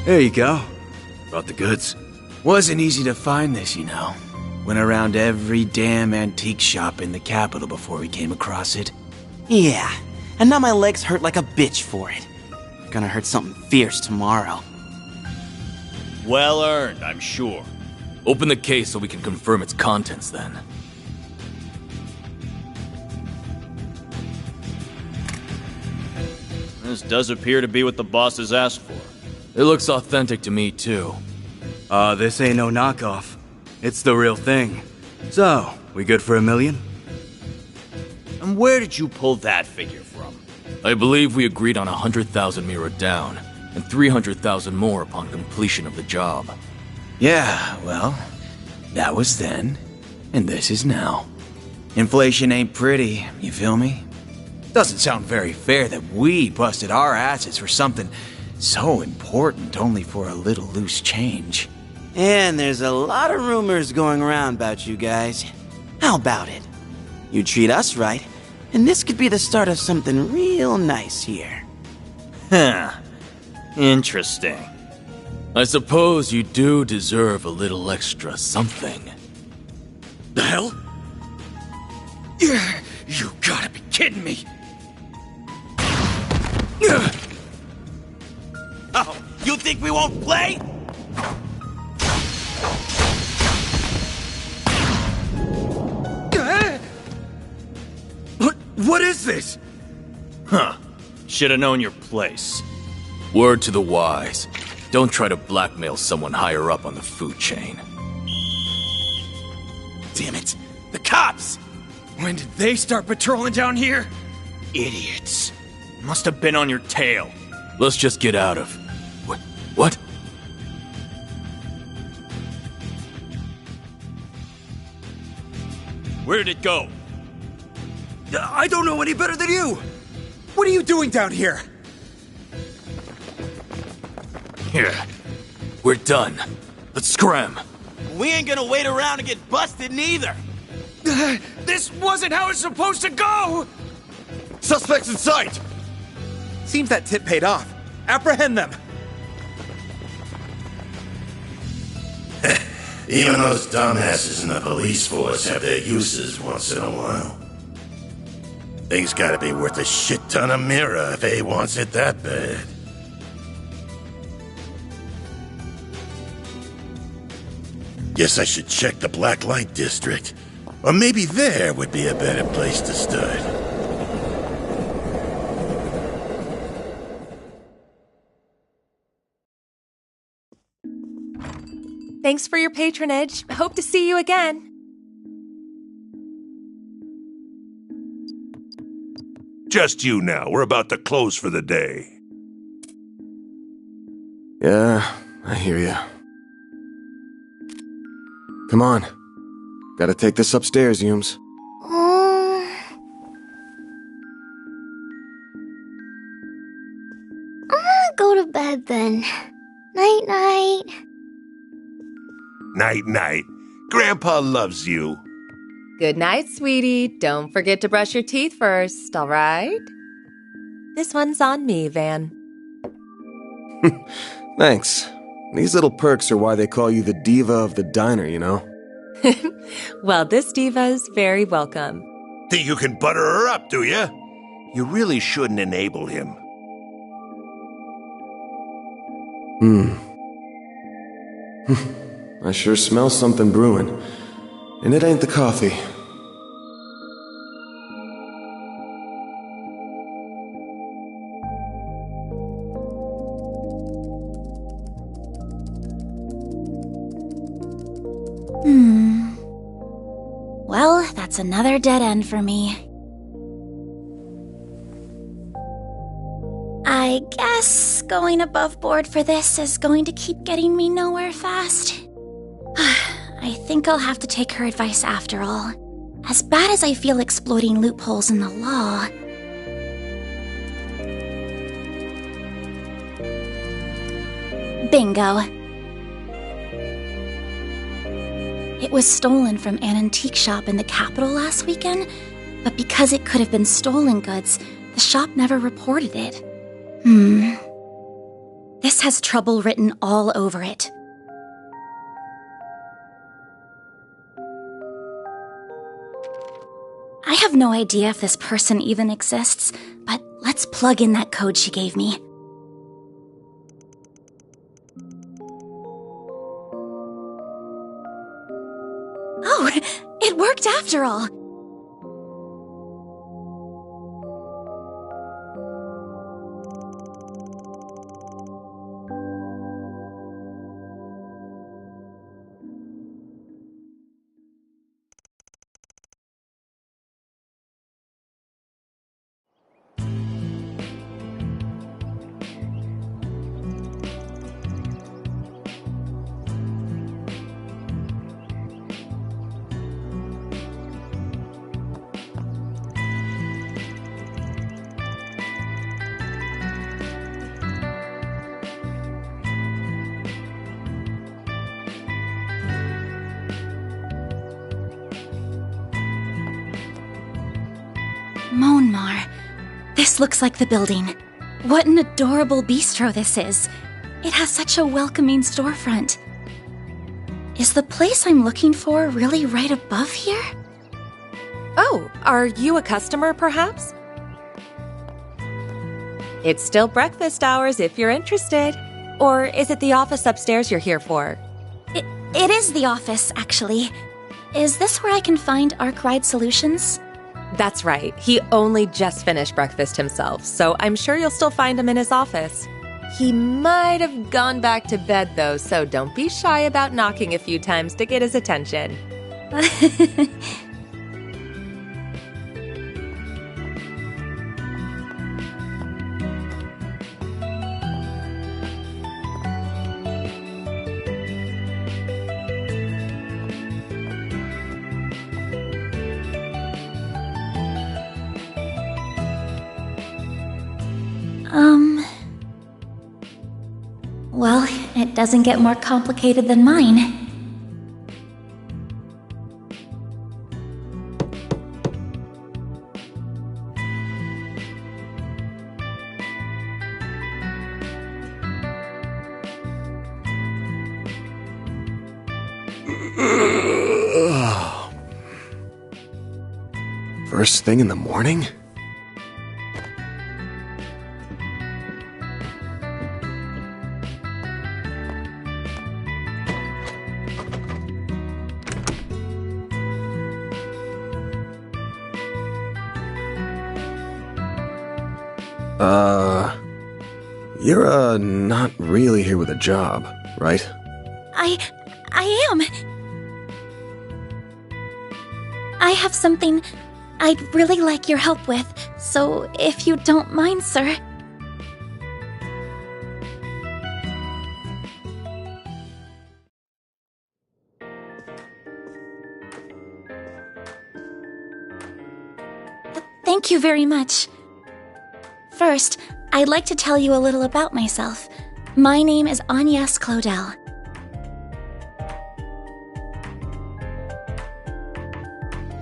There you go. Brought the goods. Wasn't easy to find this, you know. Went around every damn antique shop in the capital before we came across it. Yeah, and now my legs hurt like a bitch for it. Gonna hurt something fierce tomorrow. Well earned, I'm sure. Open the case so we can confirm its contents then. This does appear to be what the bosses asked for. It looks authentic to me too. This ain't no knockoff. It's the real thing. So, we good for $1 million? And where did you pull that figure from? I believe we agreed on 100,000 Mira down, and 300,000 more upon completion of the job. Yeah, well, that was then, and this is now. Inflation ain't pretty, you feel me? Doesn't sound very fair that we busted our asses for something so important only for a little loose change. And there's a lot of rumors going around about you guys. How about it? You treat us right, and this could be the start of something real nice here. Huh. Interesting. I suppose you do deserve a little extra something. The hell? Yeah, you gotta be kidding me. Oh, you think we won't play? What is this? Huh. Should've known your place. Word to the wise. Don't try to blackmail someone higher up on the food chain. Damn it. The cops! When did they start patrolling down here? Idiots. Must have been on your tail. Let's just get out of... What? Where did it go? I don't know any better than you! What are you doing down here? Here. We're done. Let's scram. We ain't gonna wait around and get busted neither. This wasn't how it's supposed to go! Suspects in sight! Seems that tip paid off. Apprehend them! Even those dumbasses in the police force have their uses once in a while. Thing's gotta be worth a shit ton of Mira if A wants it that bad. Guess I should check the Black Light District. Or maybe there would be a better place to start. Thanks for your patronage. Hope to see you again. Just you now. We're about to close for the day. Yeah, I hear ya. Come on. Gotta take this upstairs, Yums. I'm gonna go to bed then. Night-night. Night-night. Grandpa loves you. Good night, sweetie. Don't forget to brush your teeth first, all right? This one's on me, Van. Thanks. These little perks are why they call you the diva of the diner, you know? Well, this diva's very welcome. Think you can butter her up, do ya? You really shouldn't enable him. I sure smell something brewing. And it ain't the coffee. Well, that's another dead end for me. I guess going above board for this is going to keep getting me nowhere fast. I think I'll have to take her advice after all. As bad as I feel exploiting loopholes in the law. Bingo. It was stolen from an antique shop in the capital last weekend, but because it could have been stolen goods, the shop never reported it. This has trouble written all over it. I have no idea if this person even exists, but let's plug in that code she gave me. Oh, it worked after all! Monmar. This looks like the building. What an adorable bistro this is. It has such a welcoming storefront. Is the place I'm looking for really right above here? Oh, are you a customer, perhaps? It's still breakfast hours if you're interested. Or is it the office upstairs you're here for? It is the office, actually. Is this where I can find Arkwright Solutions? That's right. He only just finished breakfast himself, so I'm sure you'll still find him in his office. He might have gone back to bed, though, so don't be shy about knocking a few times to get his attention. Well, it doesn't get more complicated than mine. First thing in the morning? You're, not really here with a job, right? I am. I have something I'd really like your help with, so if you don't mind, sir. Thank you very much. First, I'd like to tell you a little about myself. My name is Agnes Claudel.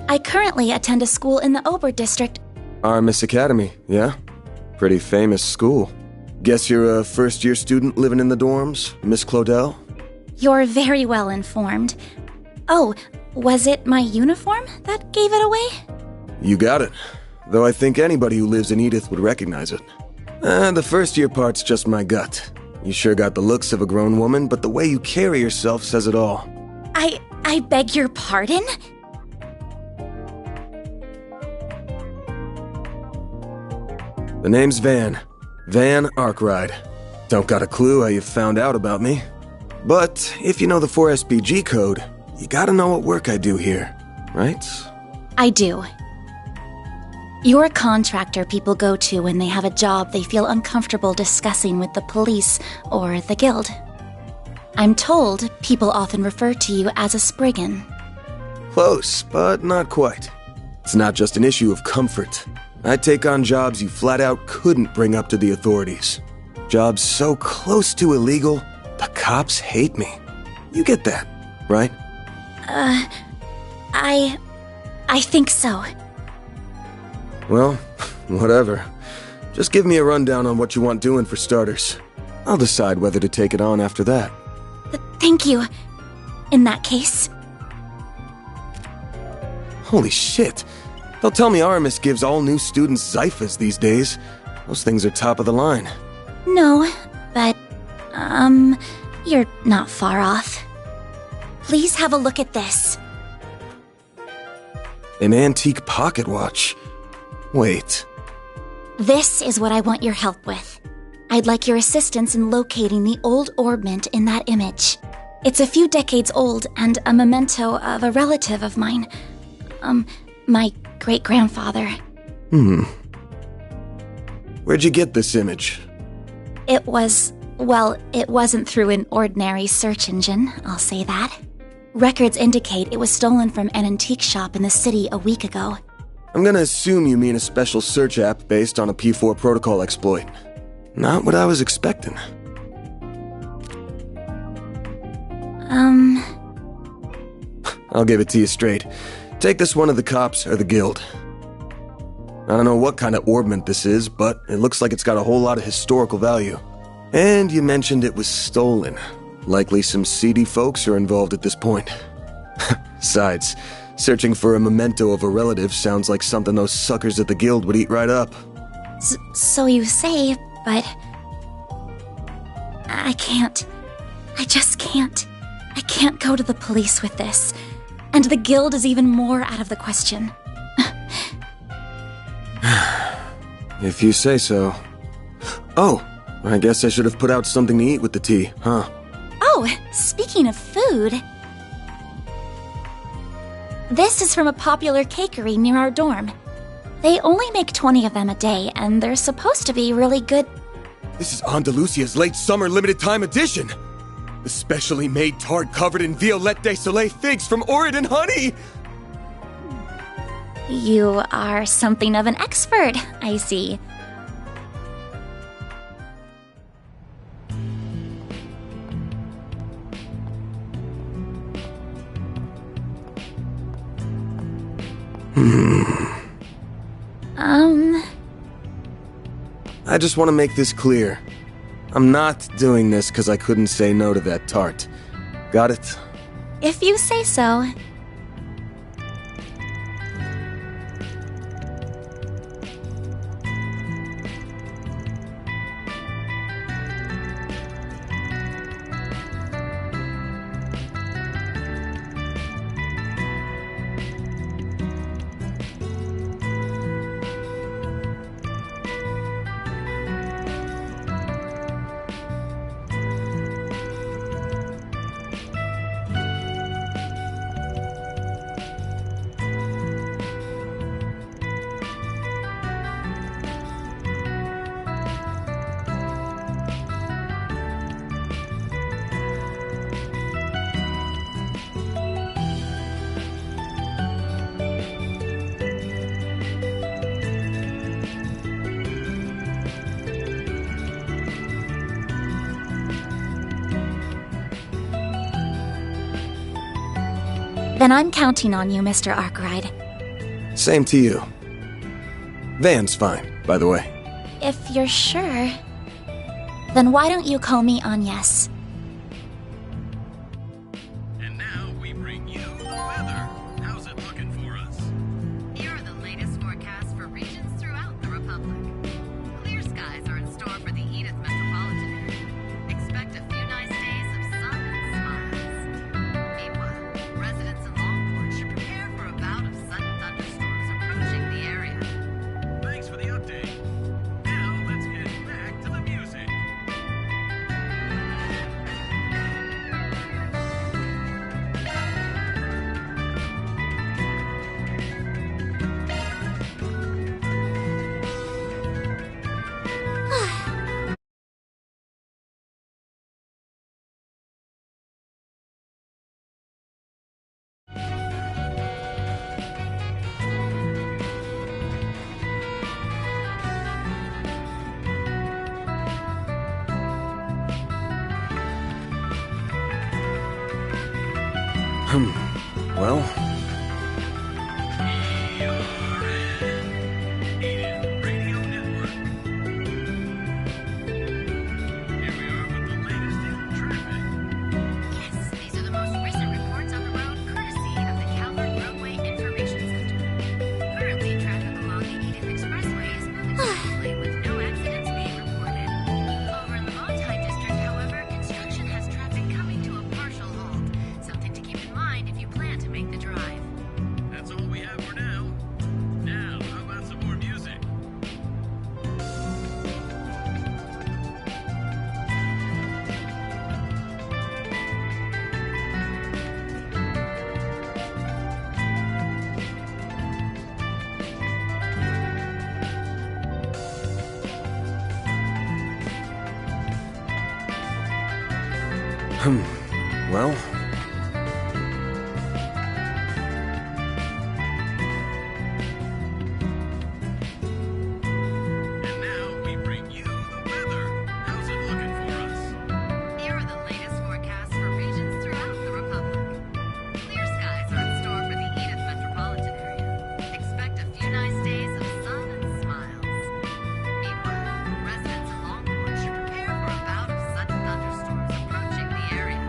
I currently attend a school in the Ober district. Our Miss Academy, yeah? Pretty famous school. Guess you're a first-year student living in the dorms, Miss Claudel? You're very well informed. Oh, was it my uniform that gave it away? You got it. Though I think anybody who lives in Edith would recognize it. The first-year part's just my gut. You sure got the looks of a grown woman, but the way you carry yourself says it all. I beg your pardon? The name's Van. Van Arkwright. Don't got a clue how you found out about me. But if you know the 4SPG code, you gotta know what work I do here, right? I do. You're a contractor people go to when they have a job they feel uncomfortable discussing with the police or the guild. I'm told people often refer to you as a Spriggan. Close, but not quite. It's not just an issue of comfort. I take on jobs you flat out couldn't bring up to the authorities. Jobs so close to illegal, the cops hate me. You get that, right? I think so. Well, whatever. Just give me a rundown on what you want doing for starters. I'll decide whether to take it on after that. Thank you. In that case. Holy shit. They'll tell me Aramis gives all new students Zyphas these days. Those things are top of the line. No, but, you're not far off. Please have a look at this. An antique pocket watch. Wait. This is what I want your help with. I'd like your assistance in locating the old orbment in that image. It's a few decades old and a memento of a relative of mine. My great-grandfather. Where'd you get this image? It wasn't through an ordinary search engine, I'll say that. Records indicate it was stolen from an antique shop in the city a week ago. I'm gonna assume you mean a special search app based on a P4 protocol exploit. Not what I was expecting. I'll give it to you straight. Take this one to the cops or the guild. I don't know what kind of orbment this is, but it looks like it's got a whole lot of historical value. And you mentioned it was stolen. Likely some seedy folks are involved at this point. Besides, searching for a memento of a relative sounds like something those suckers at the guild would eat right up. So you say, but... I can't. I just can't. I can't go to the police with this. And the guild is even more out of the question. If you say so. Oh, I guess I should have put out something to eat with the tea, huh? Oh, speaking of food... This is from a popular cakery near our dorm. They only make 20 of them a day, and they're supposed to be really good... This is Andalusia's late summer limited time edition! The specially made tart covered in Violette de Soleil figs from Oregon honey! You are something of an expert, I see. I just want to make this clear. I'm not doing this because I couldn't say no to that tart. Got it? If you say so. Then I'm counting on you, Mr. Arkwright. Same to you. Van's fine, by the way. If you're sure, then why don't you call me Agnes? And now we bring you the weather. How's it looking for us? Here are the latest forecasts for regions throughout the Republic. Clear skies are in store for the Edith metropolitan area. Expect a few nice days of sun and smiles. Meanwhile, residents in Longport should prepare for a bout of sudden thunderstorms approaching the area. Thanks for the update. Now let's get back to the music. Well, Radio Network. Here we are. Well, And now we bring you the weather. How's it looking for us? Here are the latest forecasts for regions throughout the Republic. Clear skies are in store for the Edith metropolitan area. Expect a few nice days of sun and smiles. Meanwhile, residents of Longplay should prepare for a bout of sudden thunderstorms approaching the area.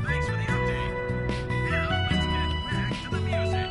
Thanks for the update. Now let's get back to the music.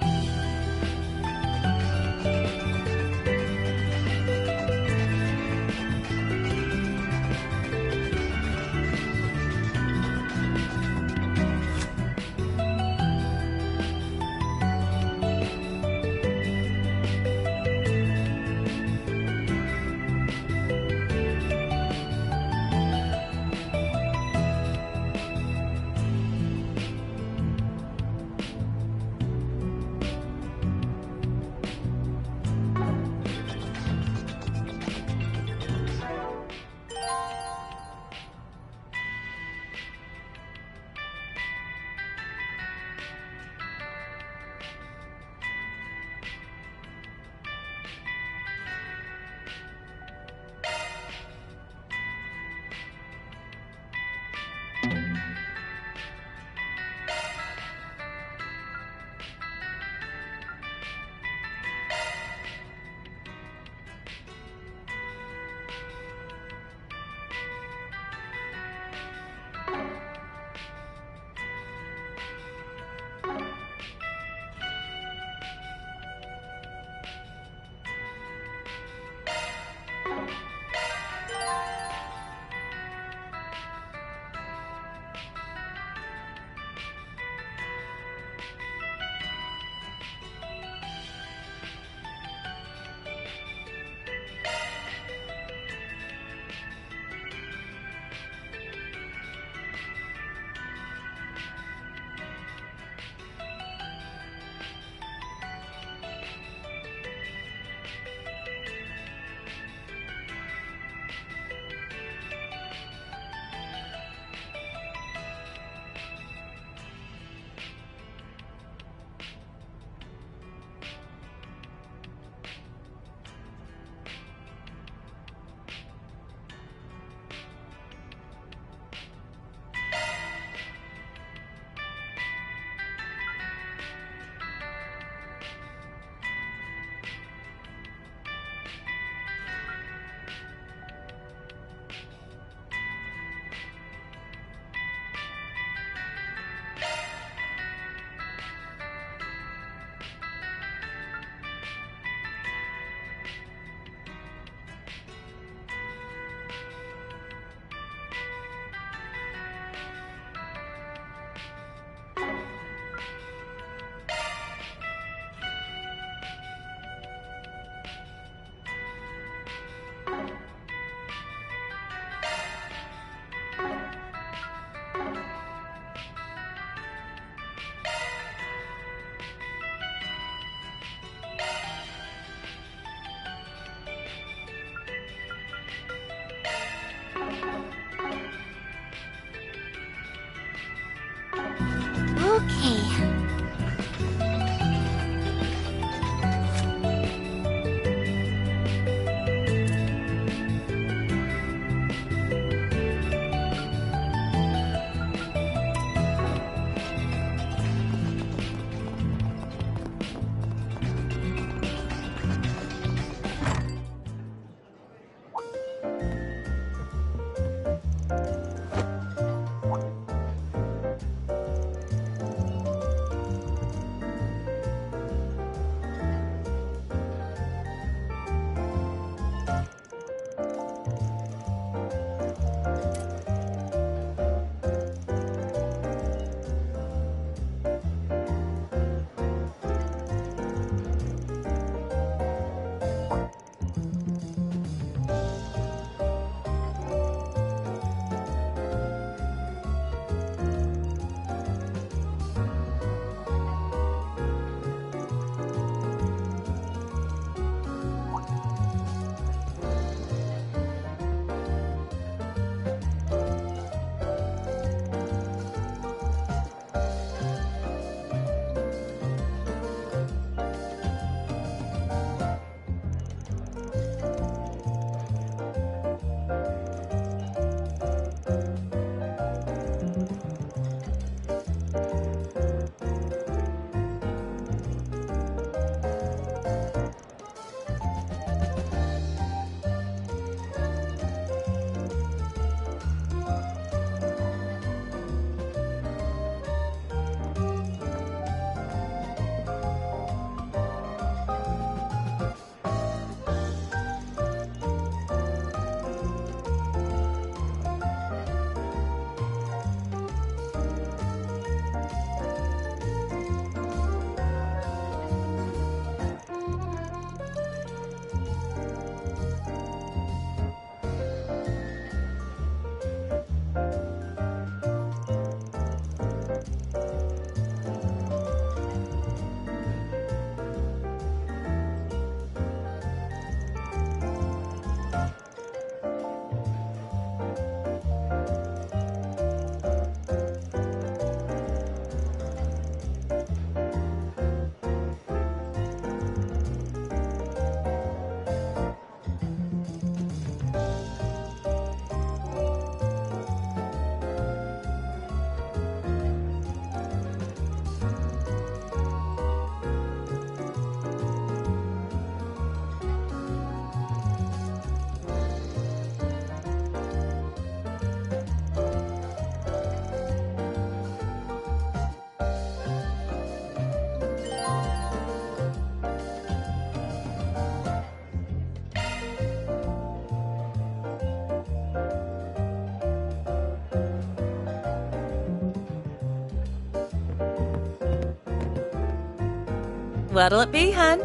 What'll it be, hun?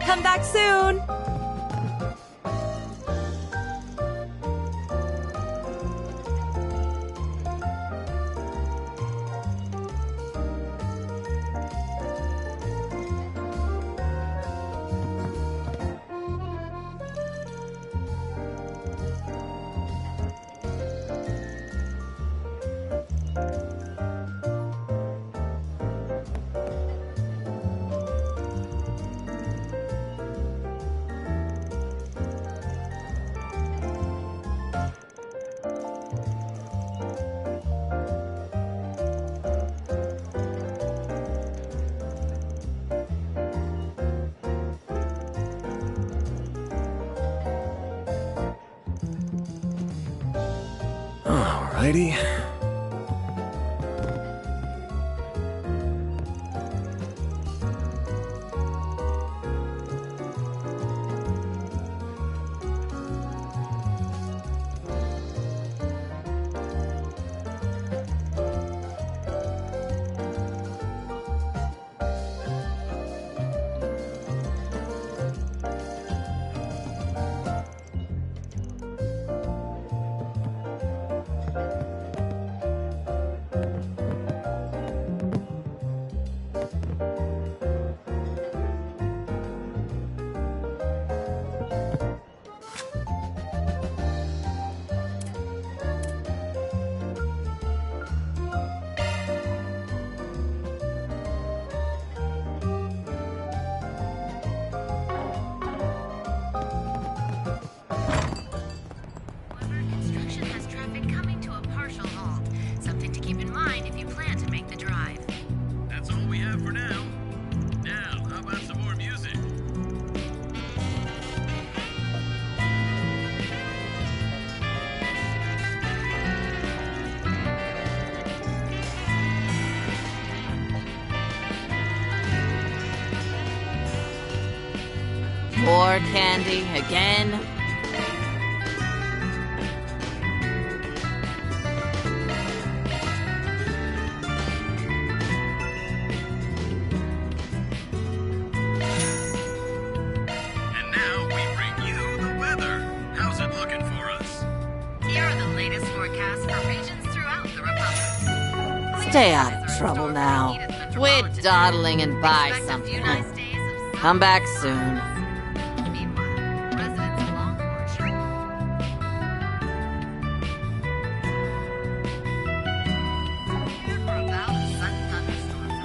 Come back soon! Alrighty. Construction has traffic coming to a partial halt. Something to keep in mind if you plan to make the drive. That's all we have for now. Now, how about some more music? More candy again? And now we bring you the weather. How's it looking for us? Here are the latest forecasts for regions throughout the Republic. Stay out of trouble now. Quit dawdling and buy Expect a something. few nice days of sun. Come back soon. Meanwhile, residents of Longport should prepare for a bout of sudden thunderstorms.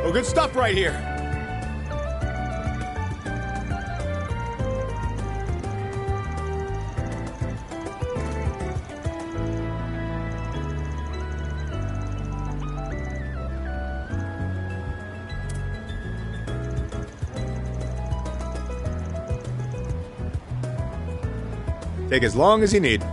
Oh, good stuff right here. Take as long as you need.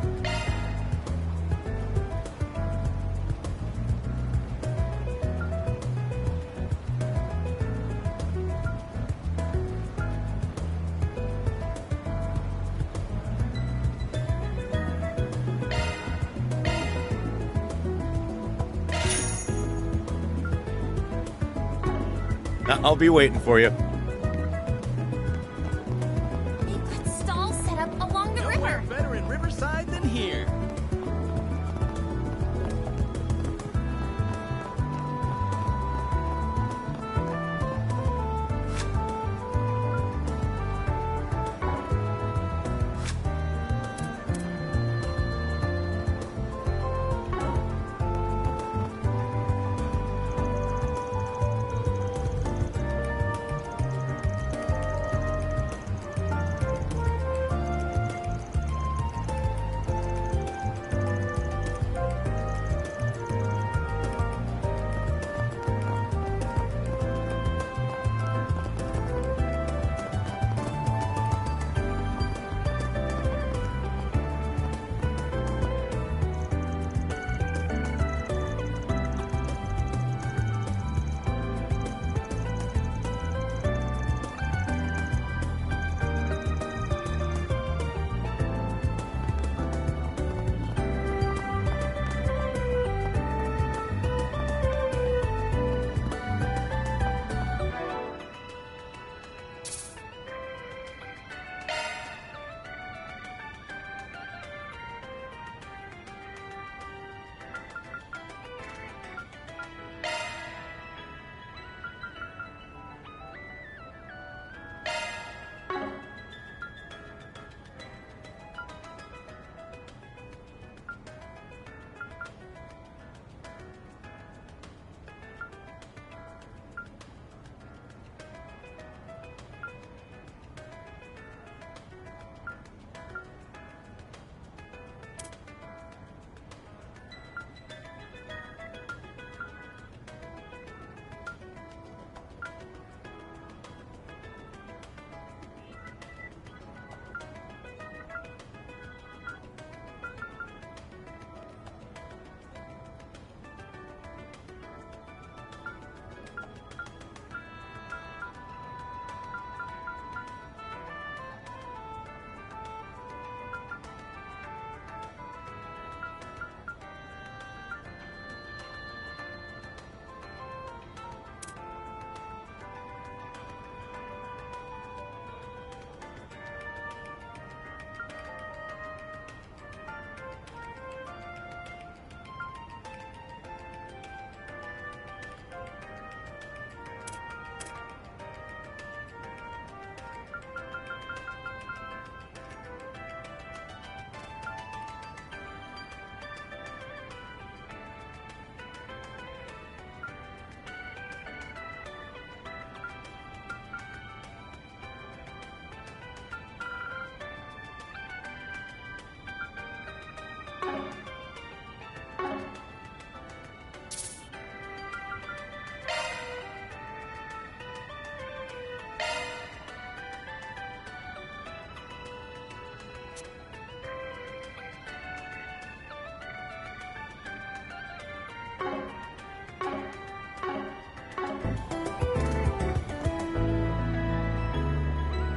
I'll be waiting for you. They've got stalls set up along the river. Better in Riverside than here.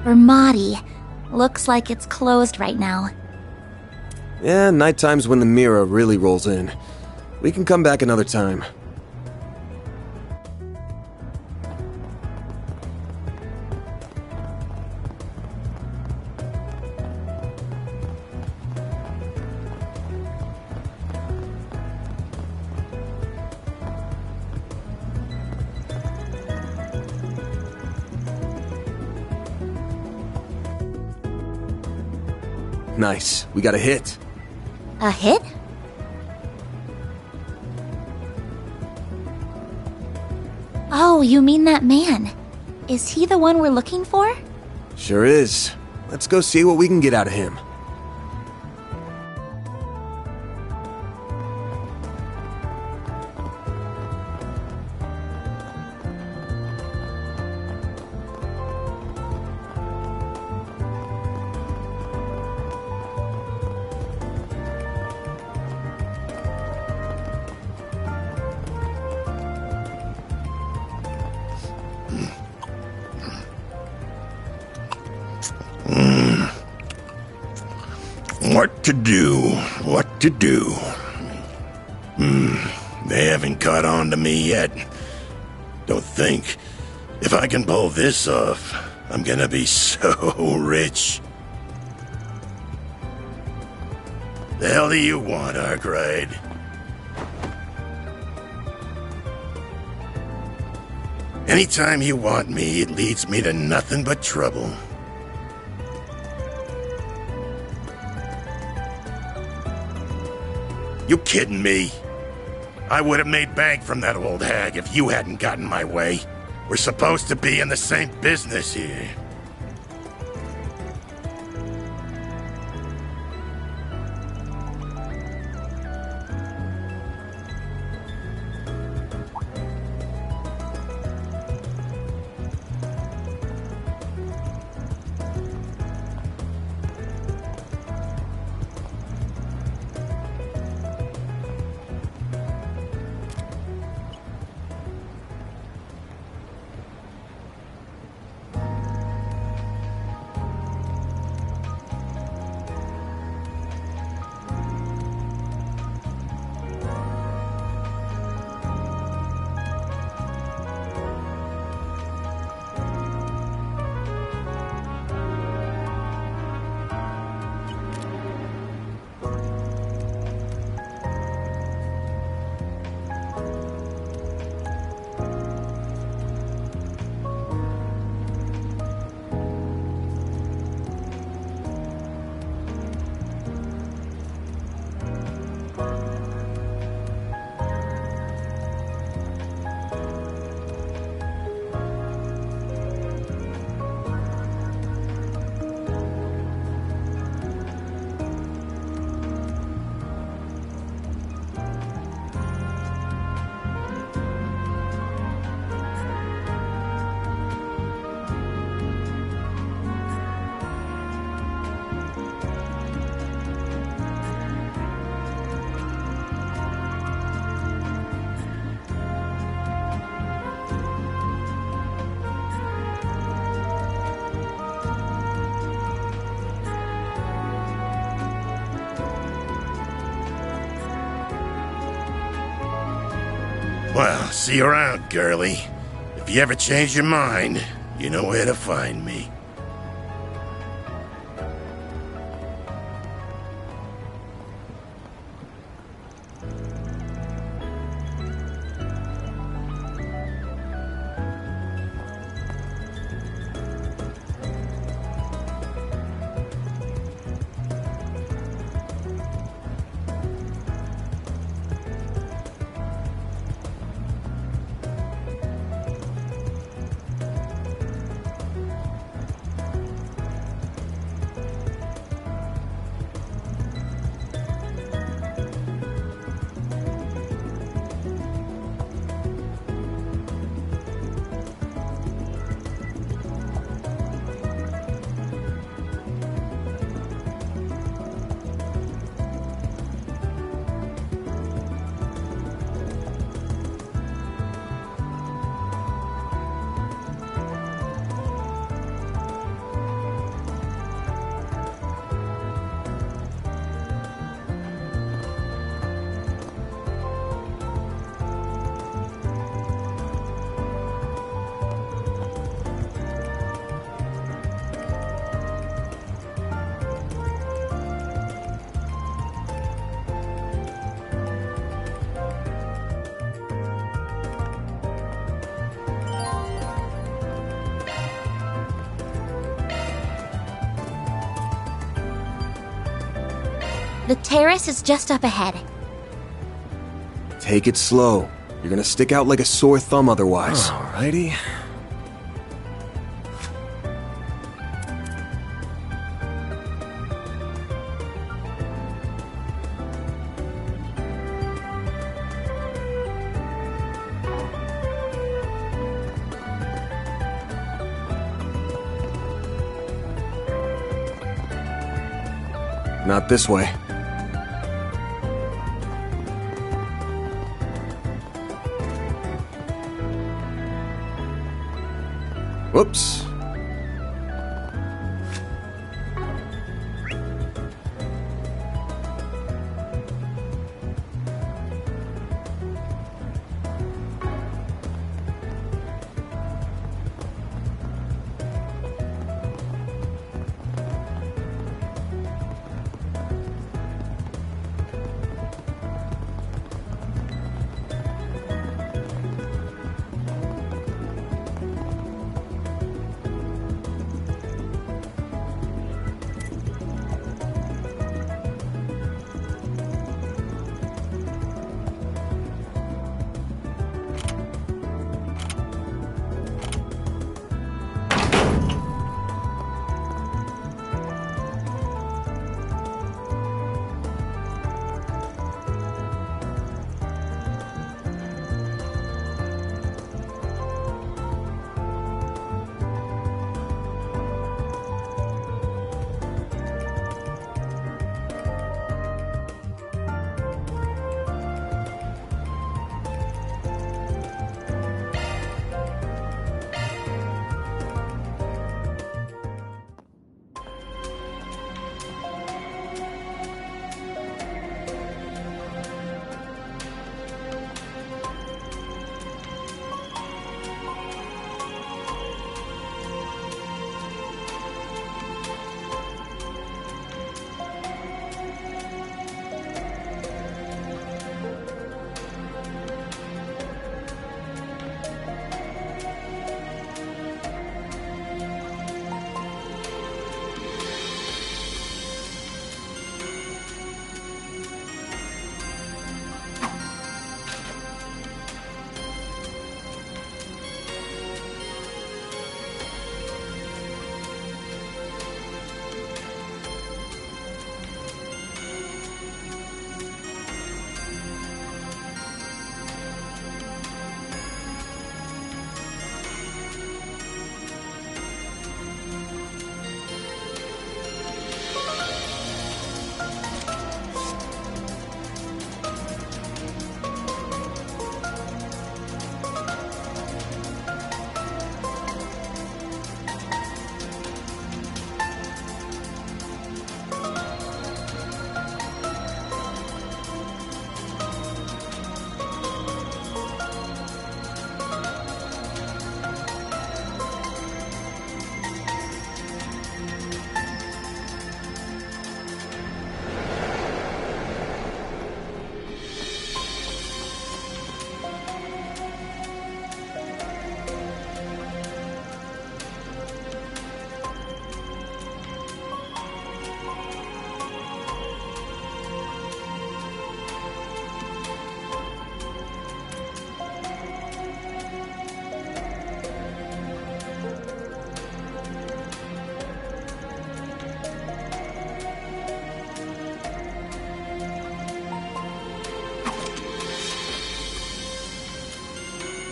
Vermati. Looks like it's closed right now. Yeah, nighttime's when the mirror really rolls in. We can come back another time. Nice. We got a hit. A hit? Oh, you mean that man? Is he the one we're looking for? Sure is. Let's go see what we can get out of him. What to do? What to do? They haven't caught on to me yet. Don't think. If I can pull this off, I'm gonna be so rich. The hell do you want, Arkwright? Anytime you want me, it leads me to nothing but trouble. You kidding me? I would have made bank from that old hag if you hadn't gotten my way. We're supposed to be in the same business here. Well, see you around, girlie. If you ever change your mind, you know where to find me. The terrace is just up ahead. Take it slow. You're gonna stick out like a sore thumb otherwise. All Alrighty. Not this way. Whoops.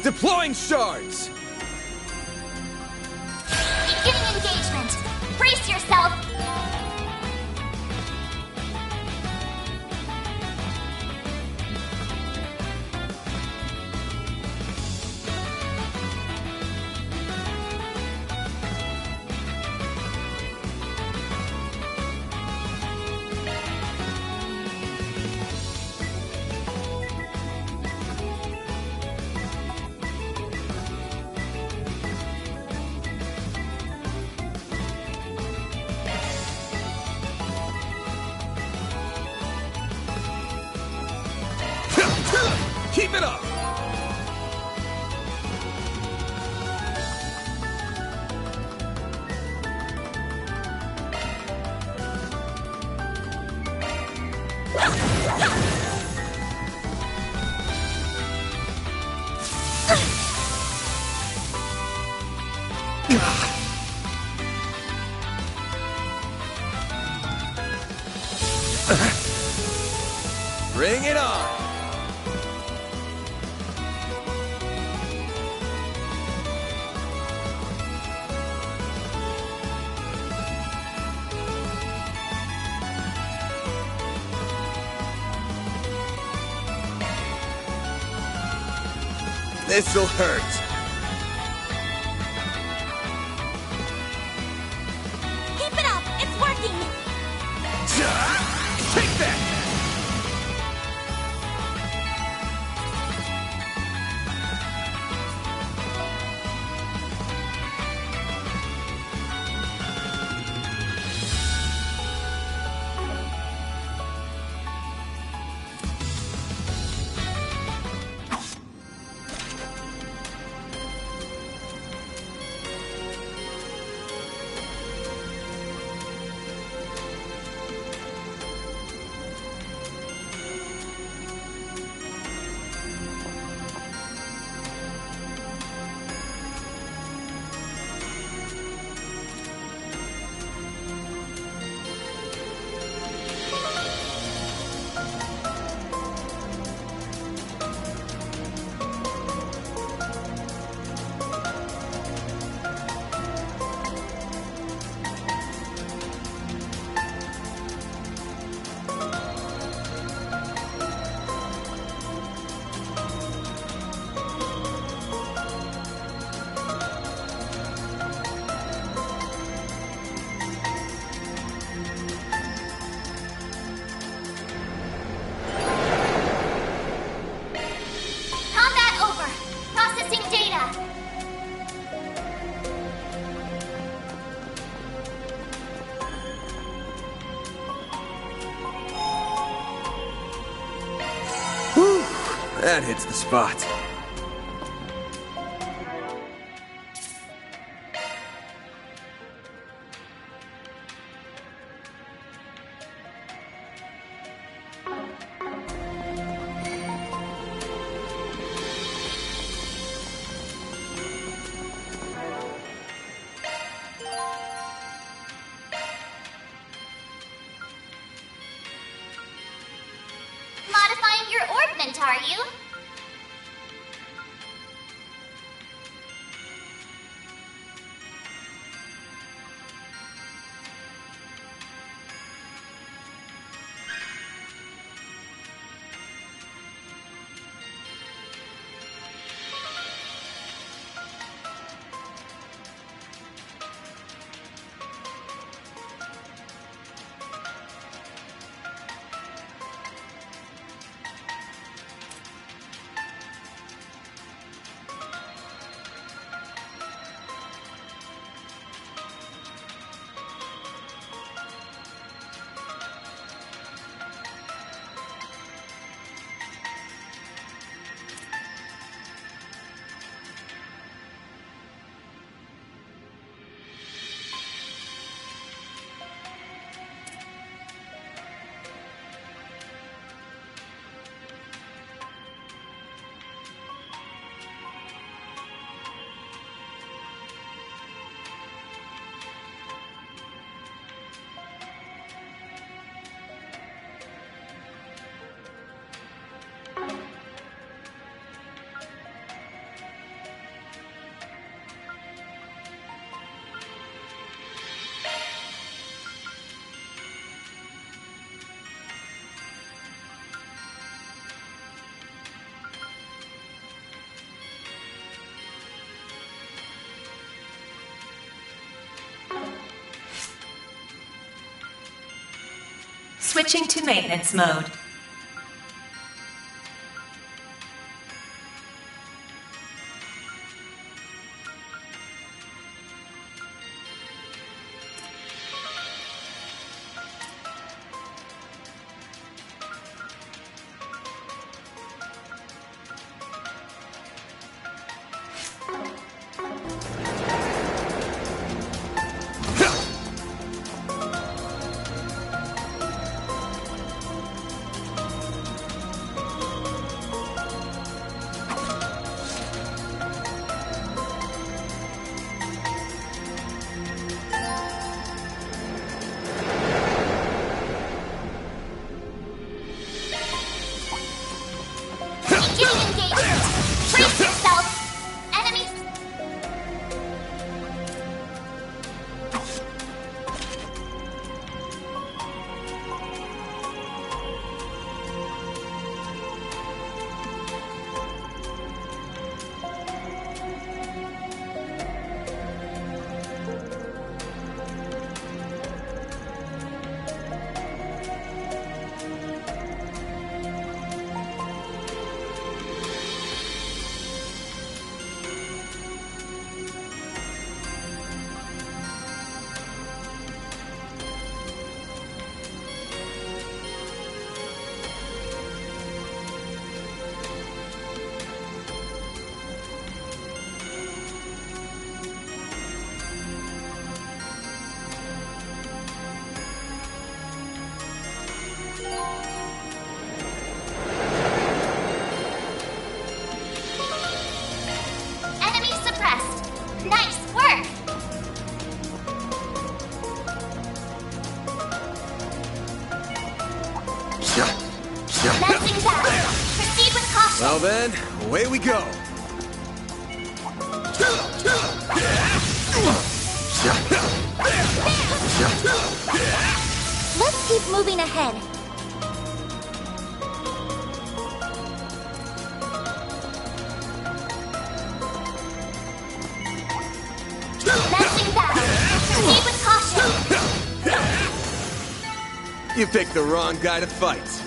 Deploying shards! Beginning engagement! Brace yourself! Keep it up! Bring it on! This'll hurt. Keep it up! It's working! Take that! That hits the spot. Modifying your orbment, are you? Switching to maintenance mode. Bouncing back. Proceed with caution. Well then, away we go. Let's keep moving ahead. Bouncing back. Proceed with caution. You picked the wrong guy to fight.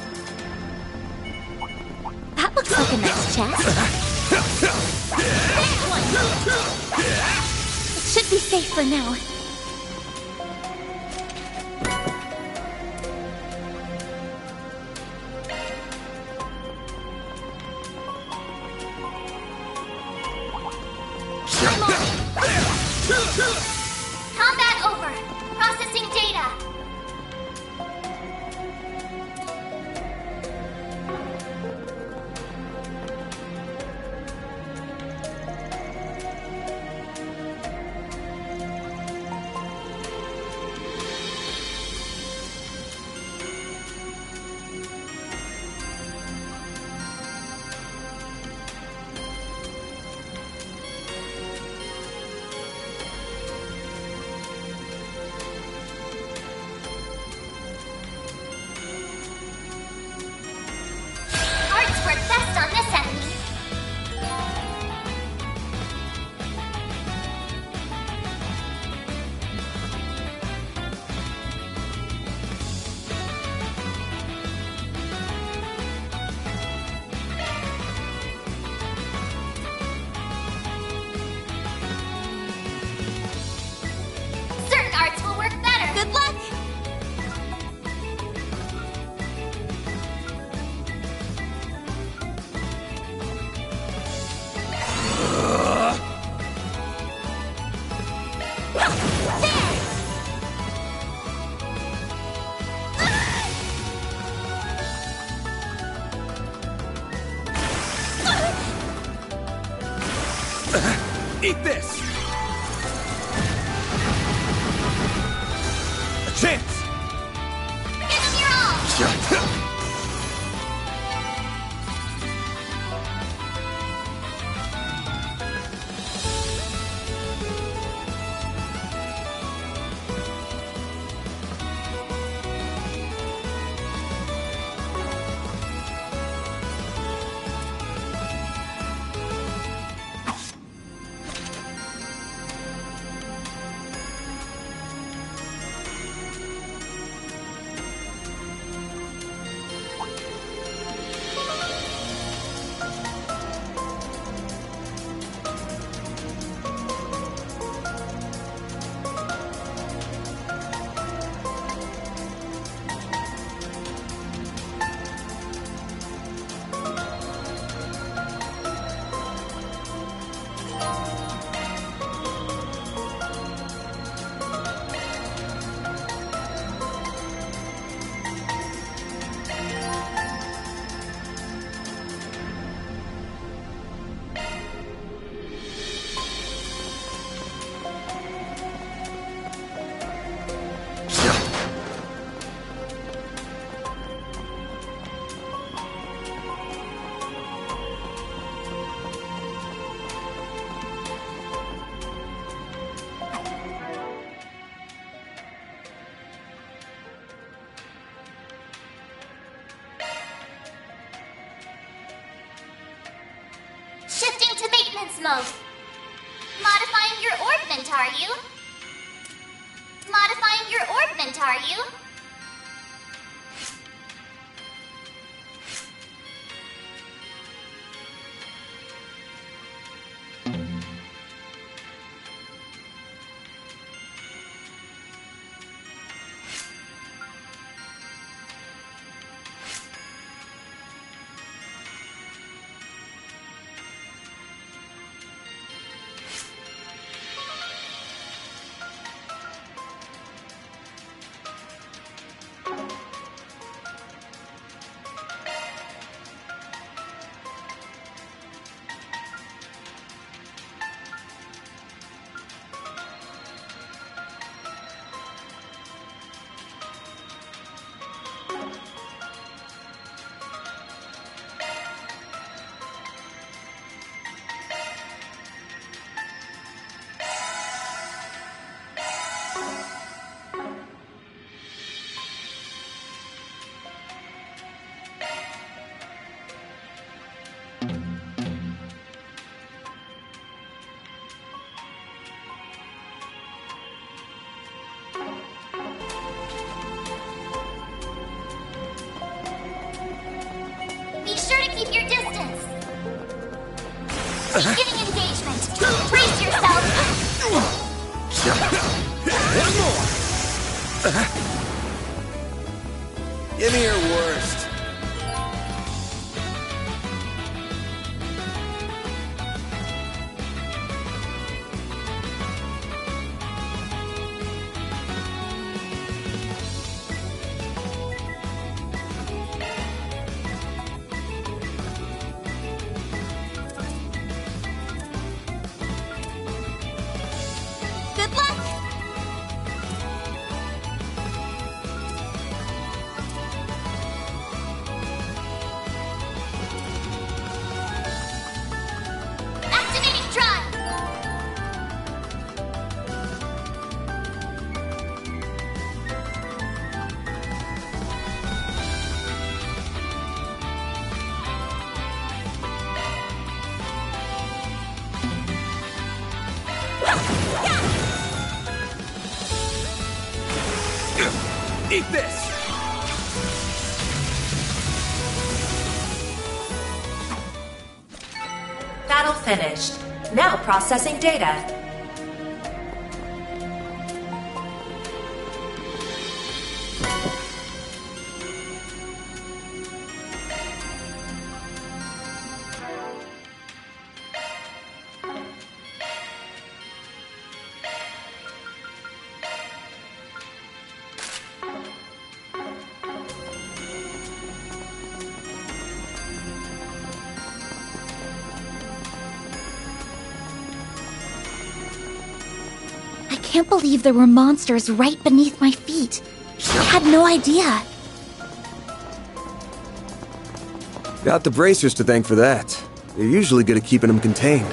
That looks like a nice chest. It should be safe for now. I'm on it. Combat over. Processing data. Arts work best on this enemy. Certain arts will work better. Good luck! Eat this! A chance! Give him your all! Shifting to maintenance mode. Modifying your orbment, are you? Modifying your orbment, are you? Beginning engagement. Brace yourself. One more. Give me your worst. Good luck. Activating drive. Eat this! Battle finished. Now processing data. I can't believe there were monsters right beneath my feet. I had no idea. Got the bracers to thank for that. They're usually good at keeping them contained.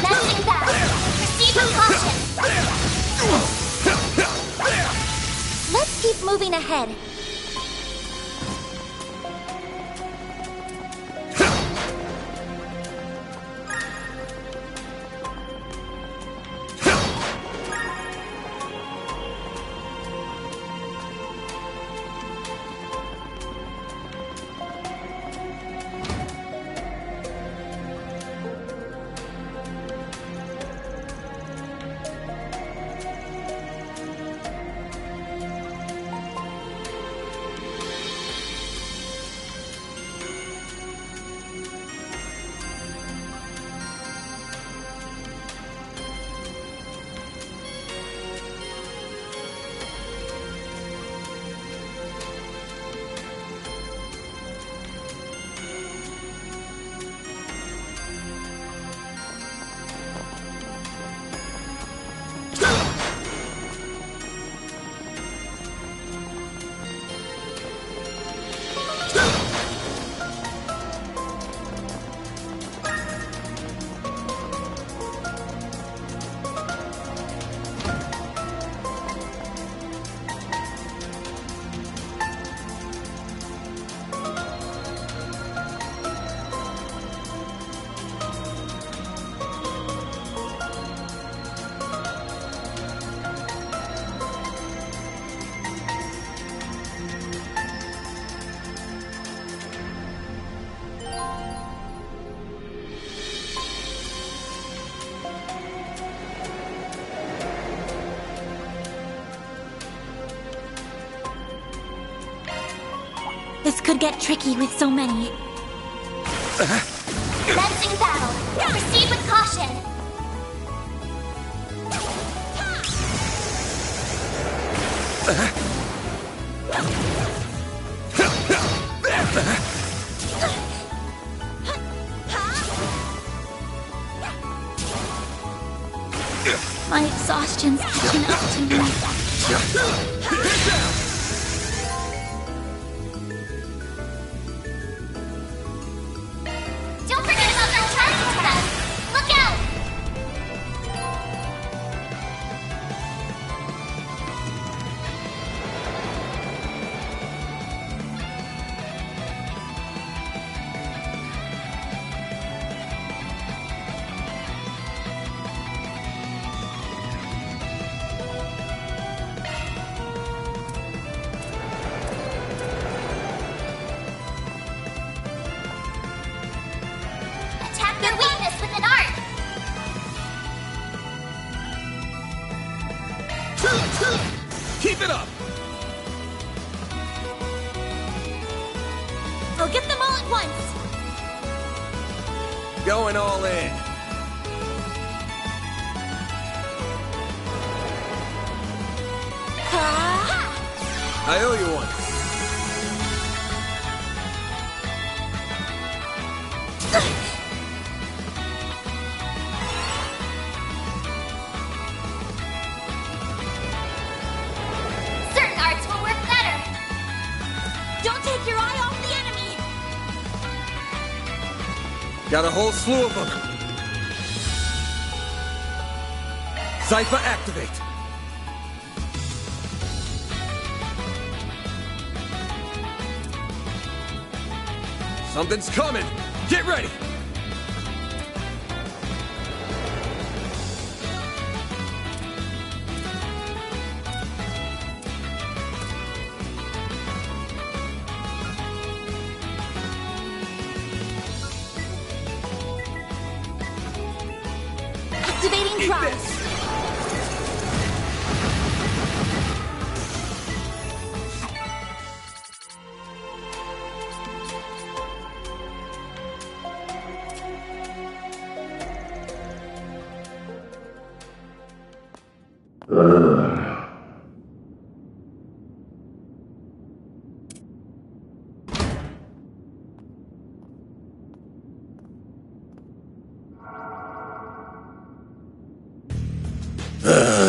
Messing back. Proceed with caution. Let's keep moving ahead. This could get tricky with so many. Commencing battle. Proceed with caution. My exhaustion's catching up to me. Don't forget about that charging test. Look out! Going all in. I owe you one. Certain arts will work better. Don't take your eye off the enemy. Got a whole slew of them. Cypher activate. Something's coming. Get ready. Activating drive.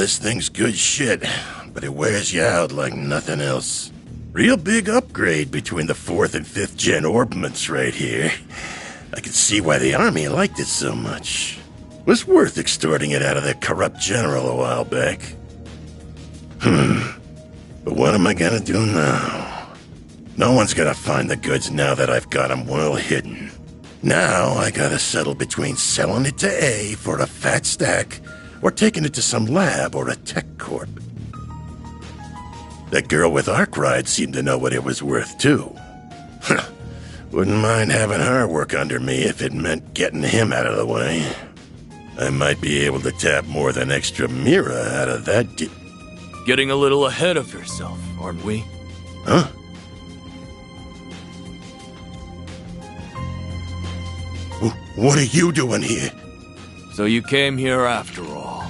This thing's good shit, but it wears you out like nothing else. Real big upgrade between the 4th and 5th gen orbments right here. I can see why the army liked it so much. Was worth extorting it out of that corrupt general a while back. But what am I gonna do now? No one's gonna find the goods now that I've got them well hidden. Now I gotta settle between selling it to A for a fat stack or taking it to some lab or a tech corp. That girl with Arkwright seemed to know what it was worth, too. Wouldn't mind having her work under me if it meant getting him out of the way. I might be able to tap more than extra Mira out of that Getting a little ahead of yourself, aren't we? Huh? What are you doing here? So you came here after all.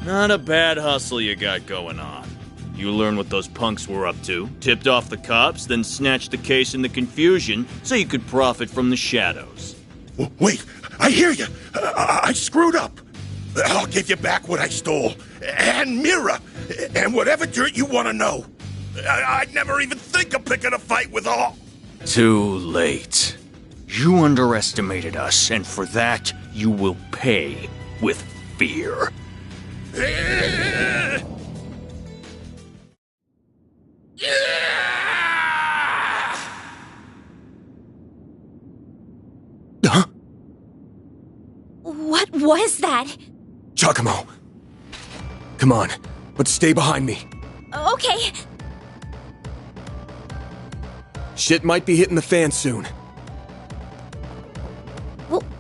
Not a bad hustle you got going on. You learned what those punks were up to, tipped off the cops, then snatched the case in the confusion so you could profit from the shadows. Wait, I hear you. I screwed up. I'll give you back what I stole. And Mira. And whatever dirt you want to know. I'd never even think of picking a fight with all... Too late. You underestimated us, and for that, you will pay with fear. Huh? What was that? Giacomo. Come on, but stay behind me. Okay. Shit might be hitting the fan soon.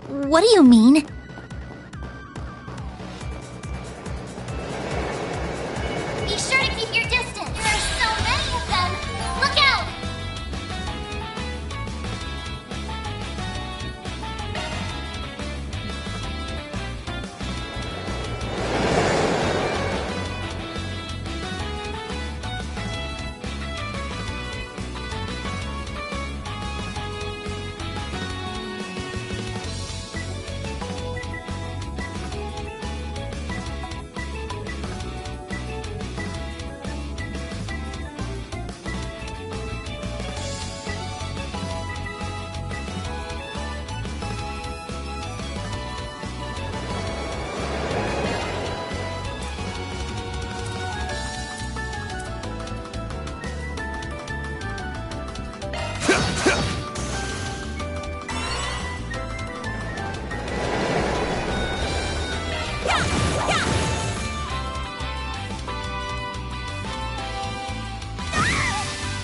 What do you mean? Be sure to keep your distance. There are so many of them. Look out!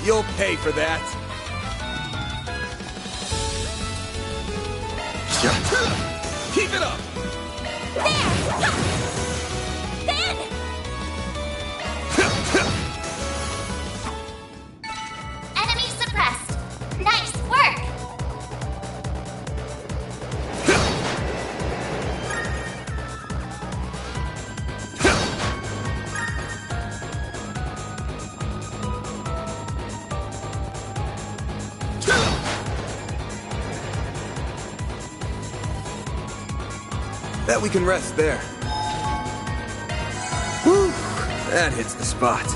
You'll pay for that. Keep it up! Enemy suppressed. Nice work! Bet we can rest there. Whew, that hits the spot.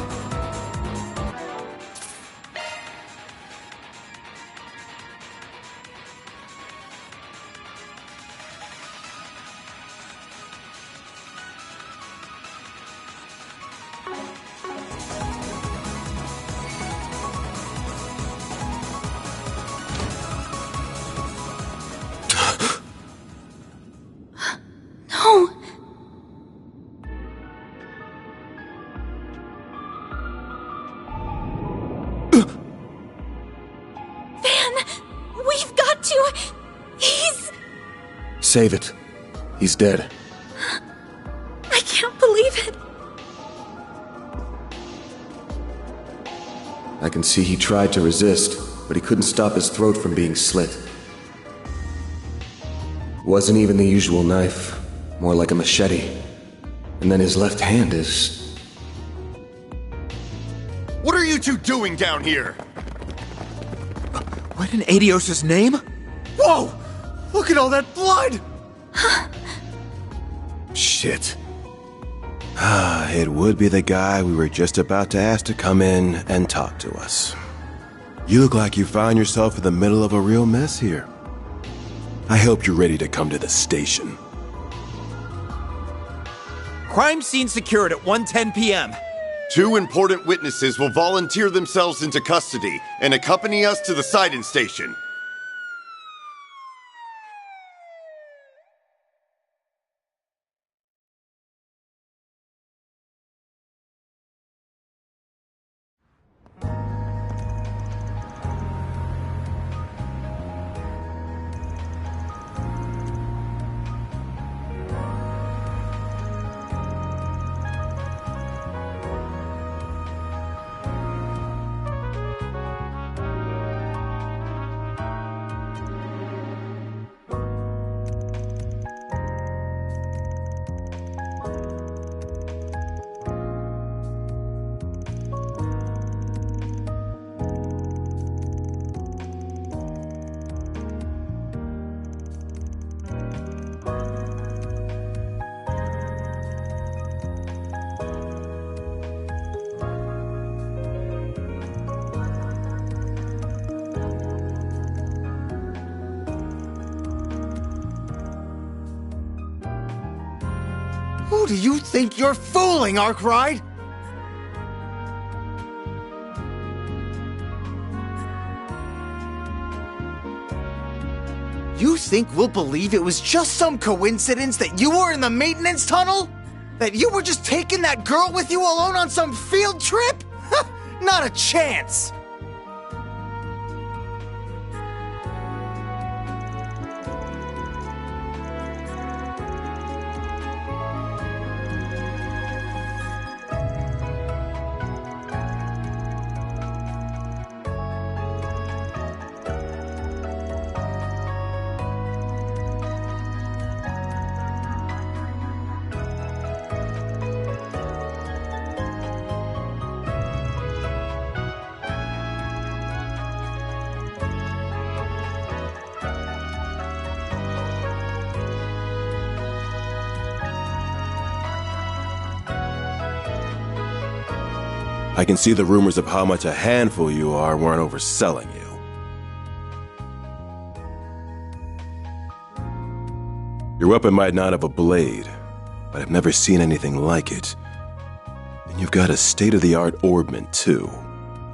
No. Van, we've got to. He's... Save it. He's dead. I can't believe it. I can see he tried to resist, but he couldn't stop his throat from being slit. Wasn't even the usual knife, more like a machete. And then his left hand is... What are you two doing down here? What in Adios' name? Whoa! Look at all that blood! Shit. It would be the guy we were just about to ask to come in and talk to us. You look like you found yourself in the middle of a real mess here. I hope you're ready to come to the station. Crime scene secured at 1:10 p.m. 2 important witnesses will volunteer themselves into custody and accompany us to the sighting station. Who do you think you're fooling, Arkwright? You think we'll believe it was just some coincidence that you were in the maintenance tunnel? That you were just taking that girl with you alone on some field trip? Not a chance! I can see the rumors of how much a handful you are weren't overselling you. Your weapon might not have a blade, but I've never seen anything like it. And you've got a state-of-the-art orbment, too.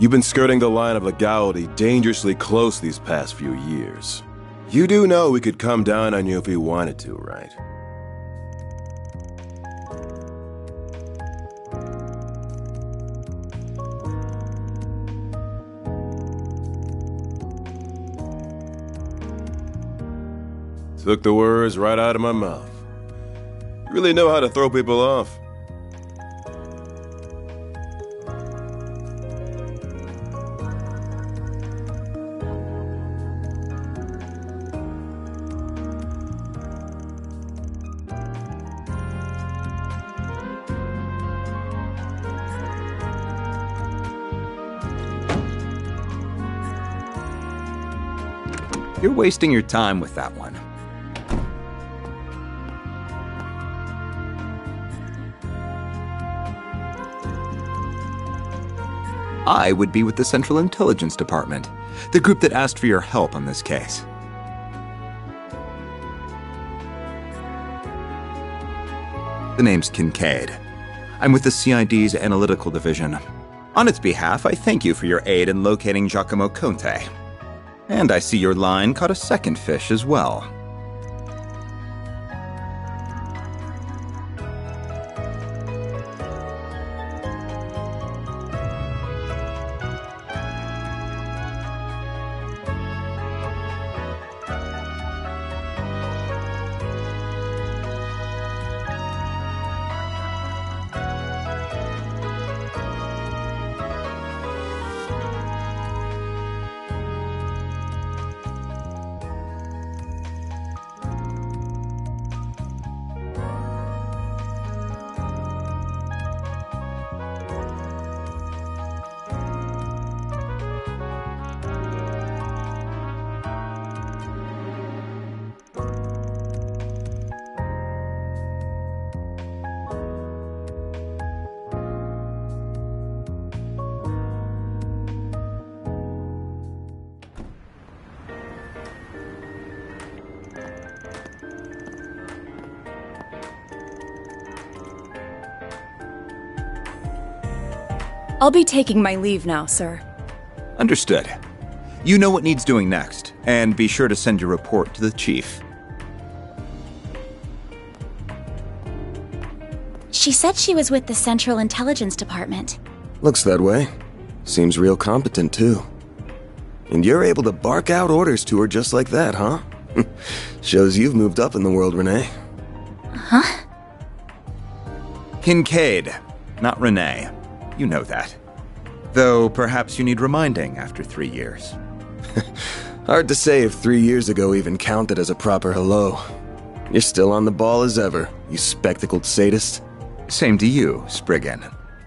You've been skirting the line of legality dangerously close these past few years. You do know we could come down on you if we wanted to, right? Took the words right out of my mouth. You really know how to throw people off. You're wasting your time with that one. I would be with the Central Intelligence Department, the group that asked for your help on this case. The name's Kincaid. I'm with the CID's Analytical Division. On its behalf, I thank you for your aid in locating Giacomo Conte. And I see your line caught a second fish as well. I'll be taking my leave now, sir. Understood. You know what needs doing next, and be sure to send your report to the chief. She said she was with the Central Intelligence Department. Looks that way. Seems real competent, too. And you're able to bark out orders to her just like that, huh? Shows you've moved up in the world, Renee. Huh? Kincaid, not Renee. You know that. Though perhaps you need reminding after 3 years. Hard to say if 3 years ago even counted as a proper hello. You're still on the ball as ever, you spectacled sadist. Same to you, Spriggan.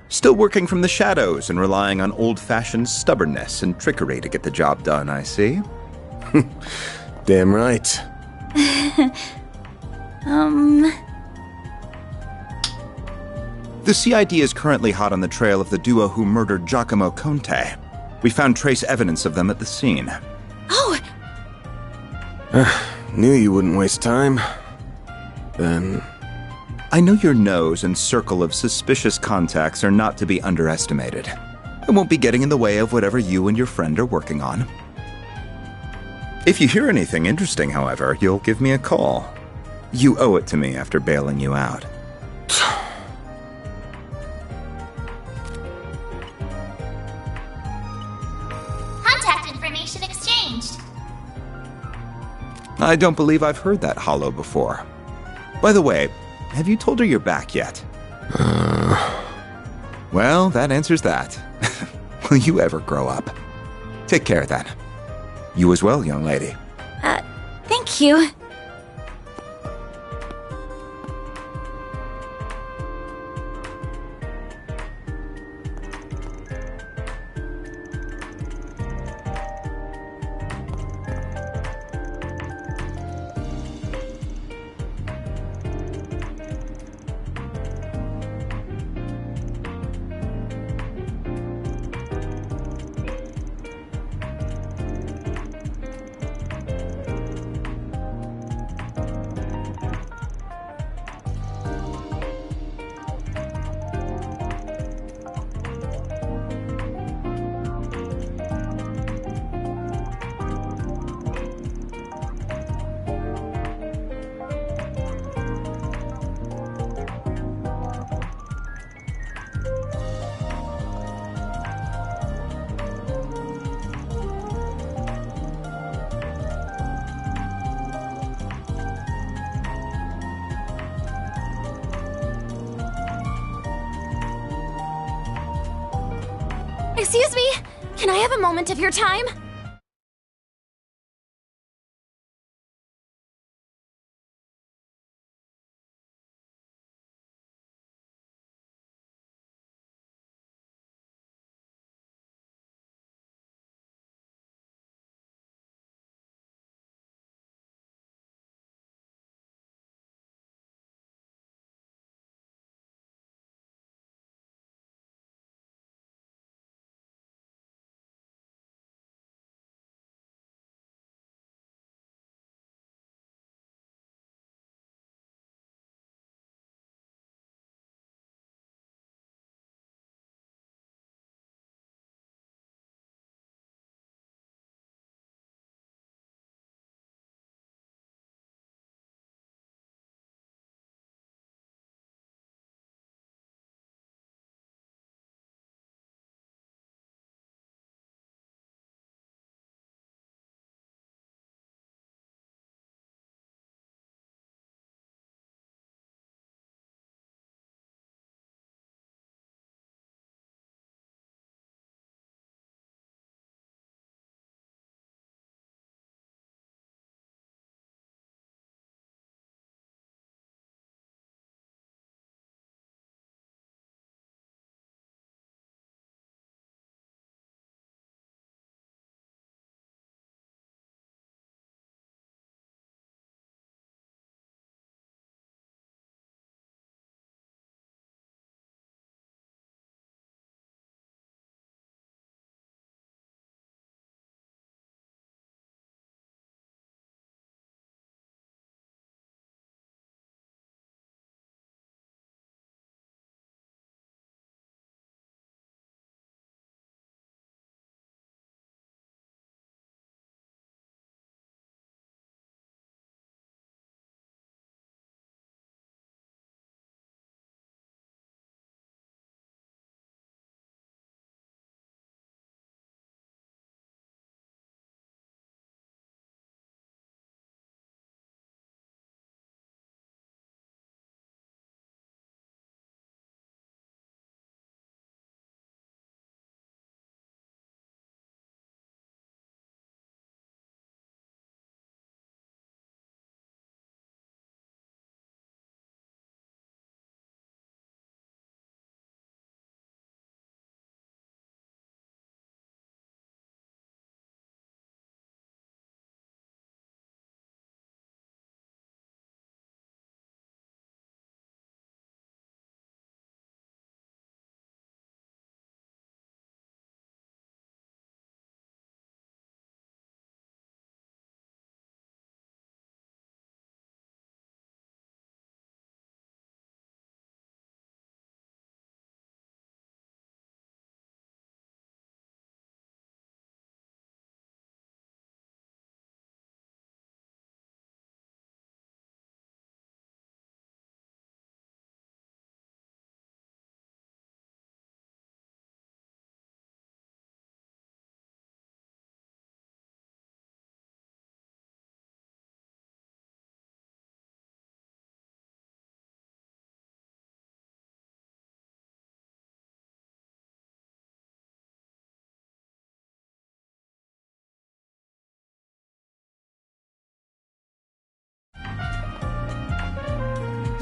Still working from the shadows and relying on old-fashioned stubbornness and trickery to get the job done, I see. Damn right. The CID is currently hot on the trail of the duo who murdered Giacomo Conte. We found trace evidence of them at the scene. Oh! Knew you wouldn't waste time. Then... I know your nose and circle of suspicious contacts are not to be underestimated. I won't be getting in the way of whatever you and your friend are working on. If you hear anything interesting, however, you'll give me a call. You owe it to me after bailing you out. Contact information exchanged. I don't believe I've heard that hollow before. By the way, have you told her you're back yet? Well, that answers that. Will you ever grow up? Take care, then. You as well, young lady. Thank you. Excuse me? Can I have a moment of your time?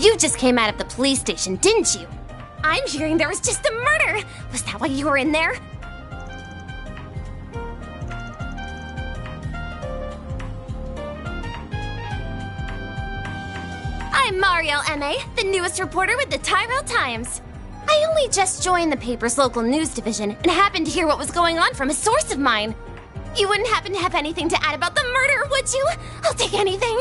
You just came out of the police station, didn't you? I'm hearing there was just a murder! Was that why you were in there? I'm Marielle M.A., the newest reporter with the Tyrell Times. I only just joined the paper's local news division and happened to hear what was going on from a source of mine. You wouldn't happen to have anything to add about the murder, would you? I'll take anything.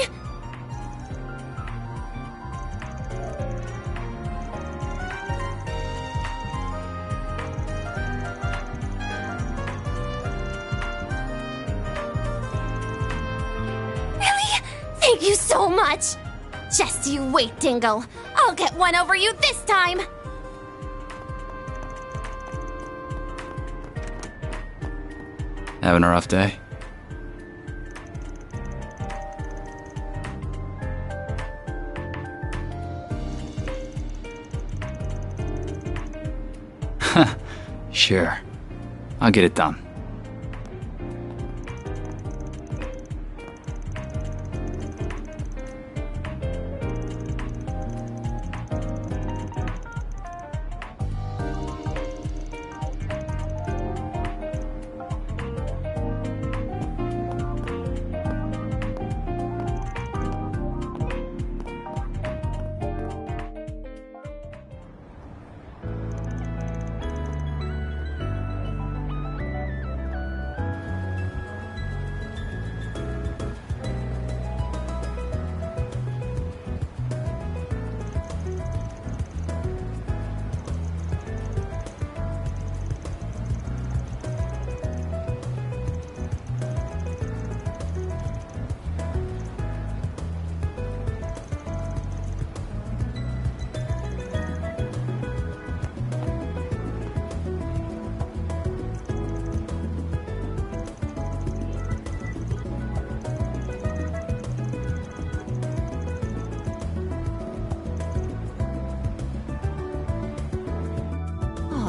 Really? Thank you so much. Just you wait, Dingle. I'll get one over you this time. Having a rough day? Sure. I'll get it done.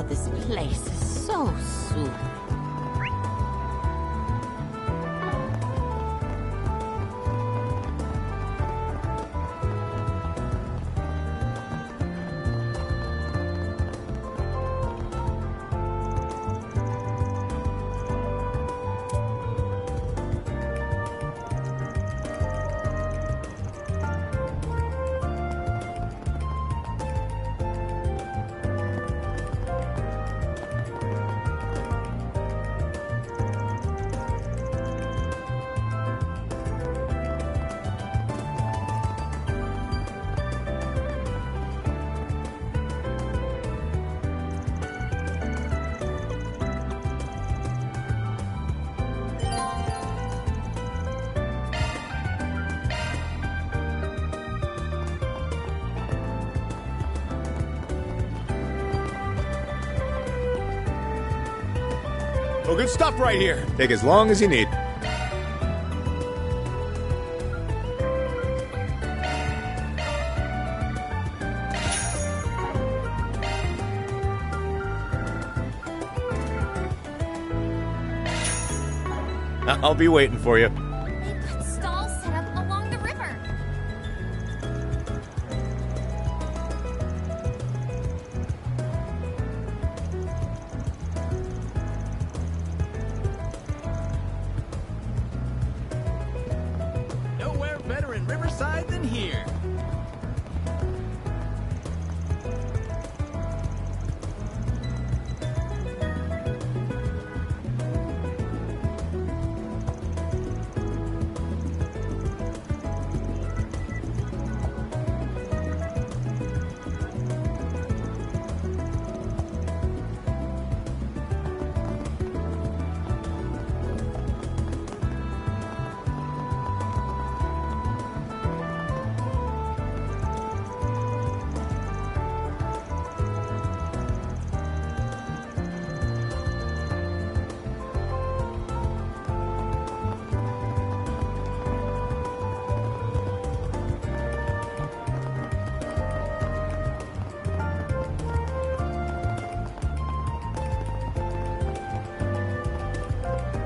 This place is so soothing. Oh, good stuff right here. Take as long as you need. I'll be waiting for you. They put stalls set up along the river. Nowhere better in Riverside than here.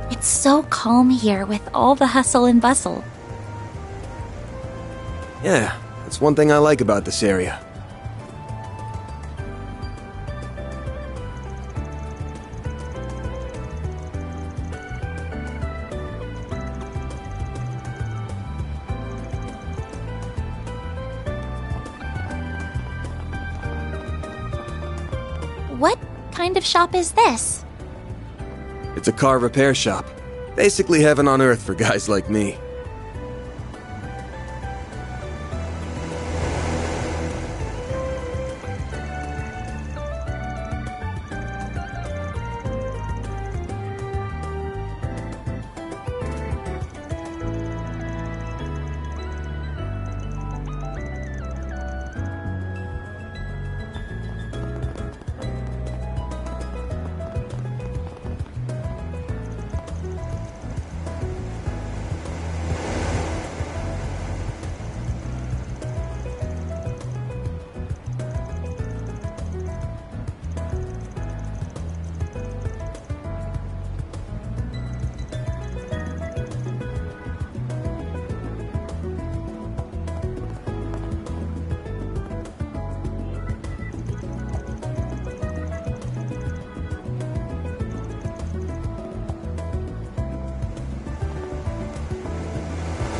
It's so calm here with all the hustle and bustle. Yeah, That's one thing I like about this area. What kind of shop is this? It's a car repair shop. Basically heaven on earth for guys like me.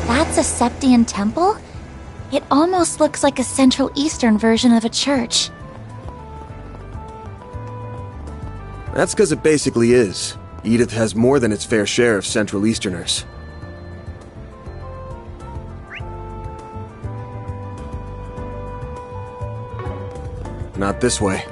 That's a Septian temple? It almost looks like a Central Eastern version of a church. That's because it basically is. Edith has more than its fair share of Central Easterners. Not this way.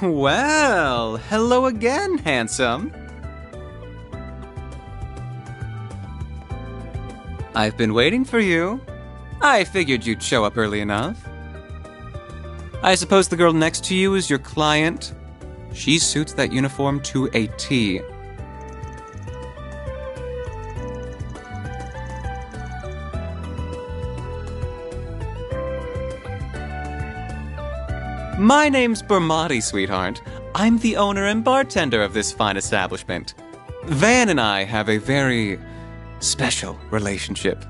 Well, hello again, handsome. I've been waiting for you. I figured you'd show up early enough. I suppose the girl next to you is your client? She suits that uniform to a T. My name's Bermati, sweetheart. I'm the owner and bartender of this fine establishment. Van and I have a very special relationship.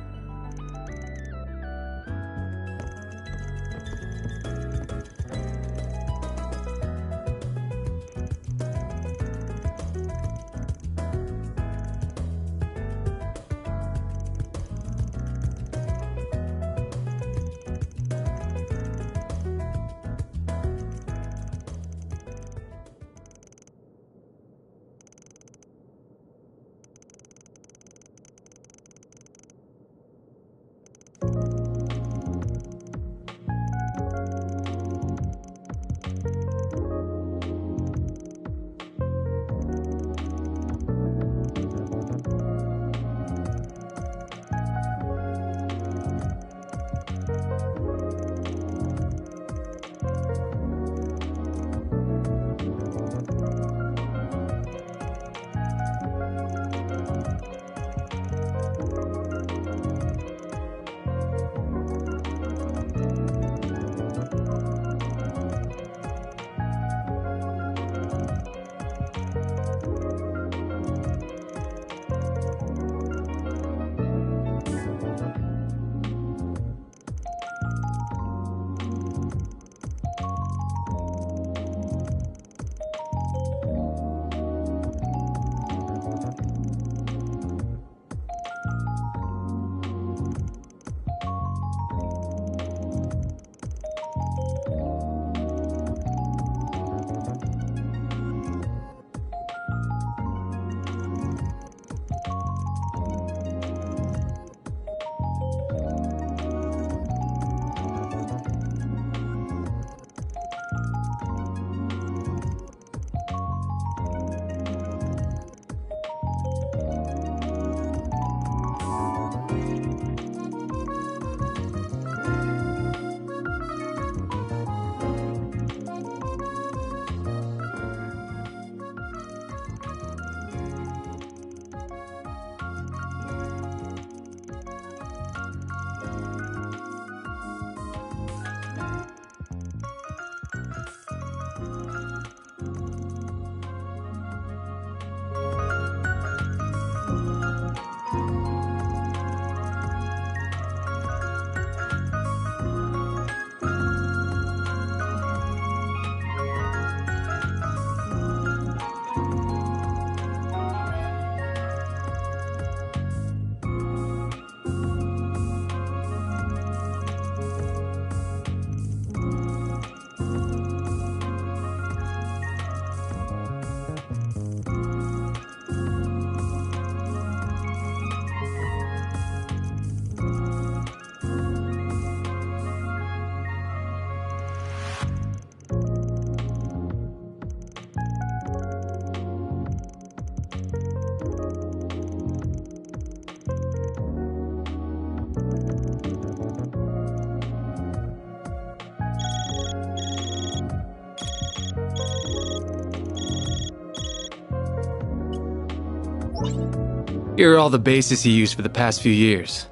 Here are all the bases he used for the past few years,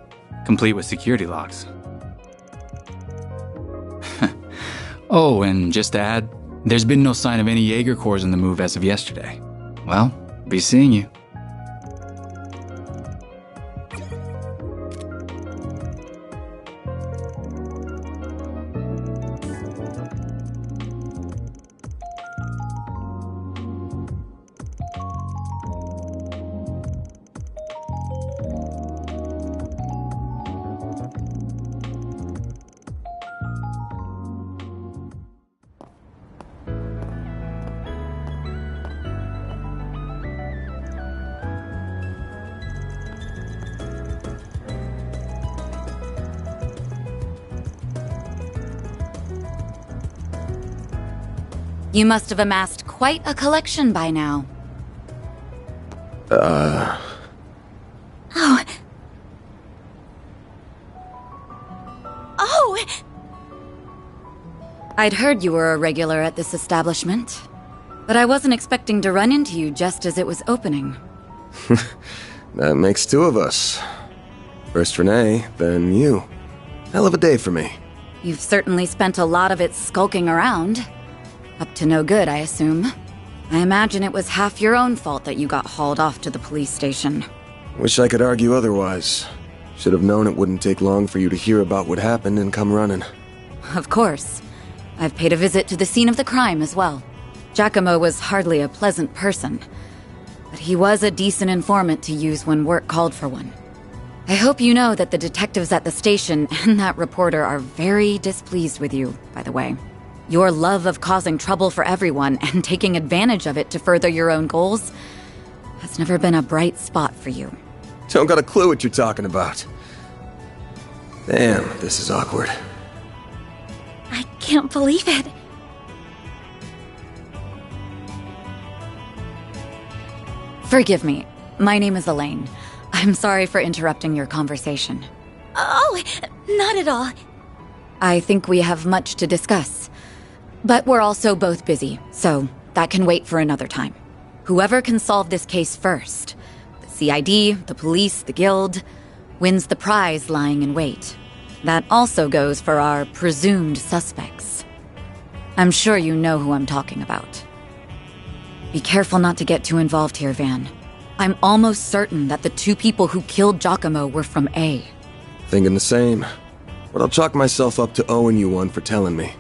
complete with security locks. Oh, and just to add, there's been no sign of any Jaeger Corps in the move as of yesterday. Well, be seeing you. You must have amassed quite a collection by now. Oh. Oh! I'd heard you were a regular at this establishment, but I wasn't expecting to run into you just as it was opening. That makes two of us. First Renee, then you. Hell of a day for me. You've certainly spent a lot of it skulking around. Up to no good, I assume. I imagine it was half your own fault that you got hauled off to the police station. Wish I could argue otherwise. Should have known it wouldn't take long for you to hear about what happened and come running. Of course. I've paid a visit to the scene of the crime as well. Giacomo was hardly a pleasant person, but he was a decent informant to use when work called for one. I hope you know that the detectives at the station and that reporter are very displeased with you, by the way. Your love of causing trouble for everyone and taking advantage of it to further your own goals has never been a bright spot for you. Don't got a clue what you're talking about. Damn, this is awkward. I can't believe it. Forgive me. My name is Elaine. I'm sorry for interrupting your conversation. Oh, not at all. I think we have much to discuss. But we're also both busy, so that can wait for another time. Whoever can solve this case first, the CID, the police, the guild, wins the prize lying in wait. That also goes for our presumed suspects. I'm sure you know who I'm talking about. Be careful not to get too involved here, Van. I'm almost certain that the two people who killed Giacomo were from A. Thinking the same. But I'll chalk myself up to owing you one for telling me.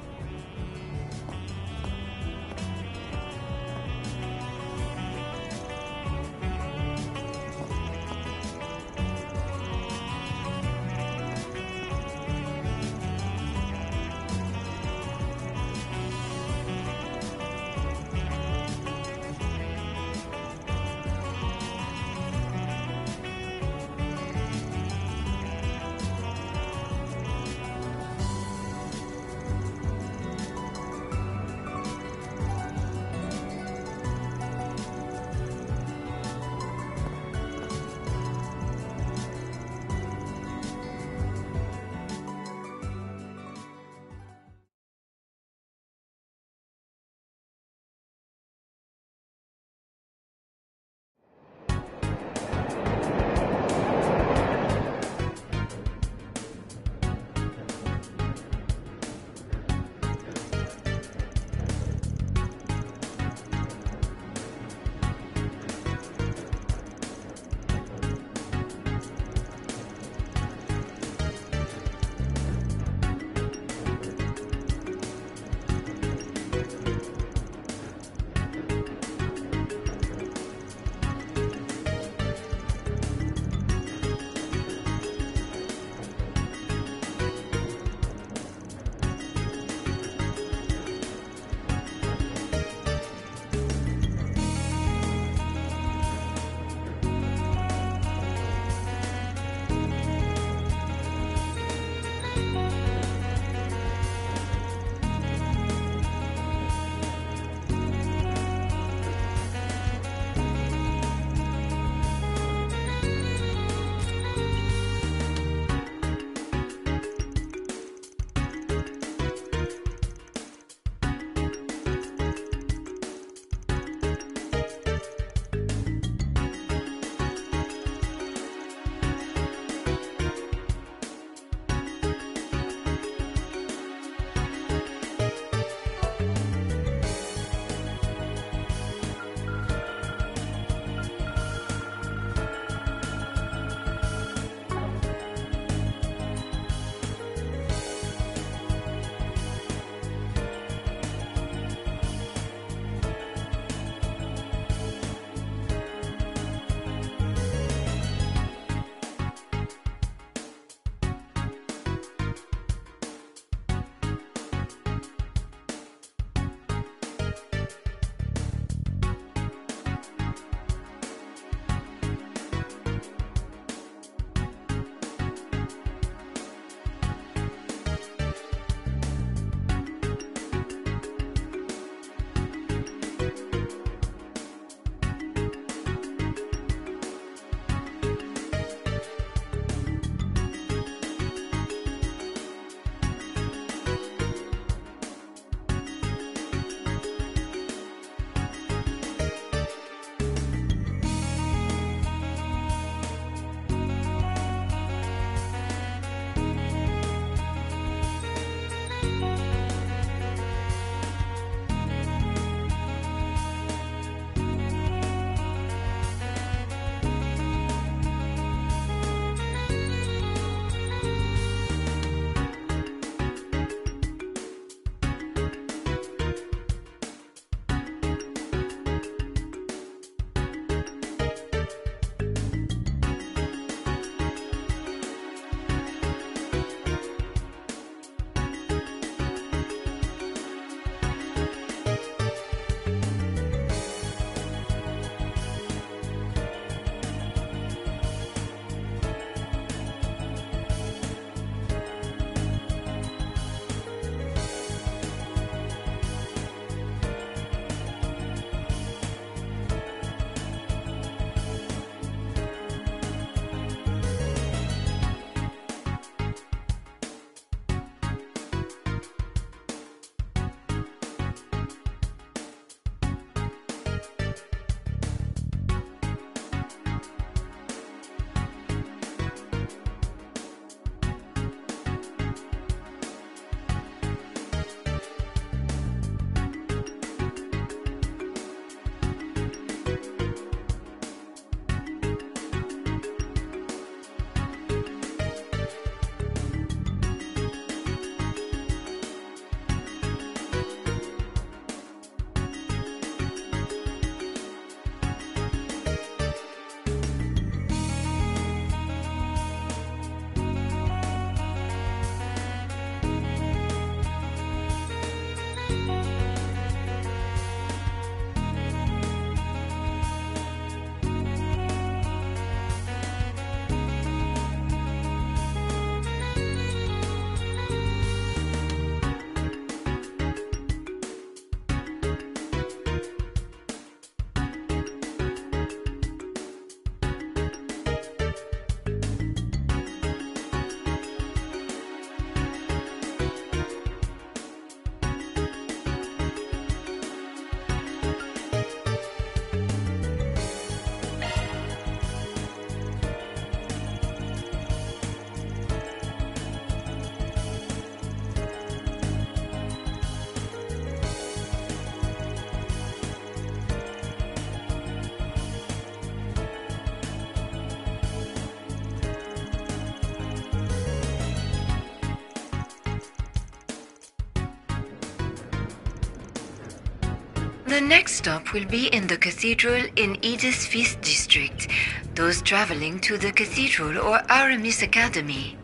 The next stop will be in the cathedral in Edith's 5th district. Those traveling to the cathedral or Aramis Academy.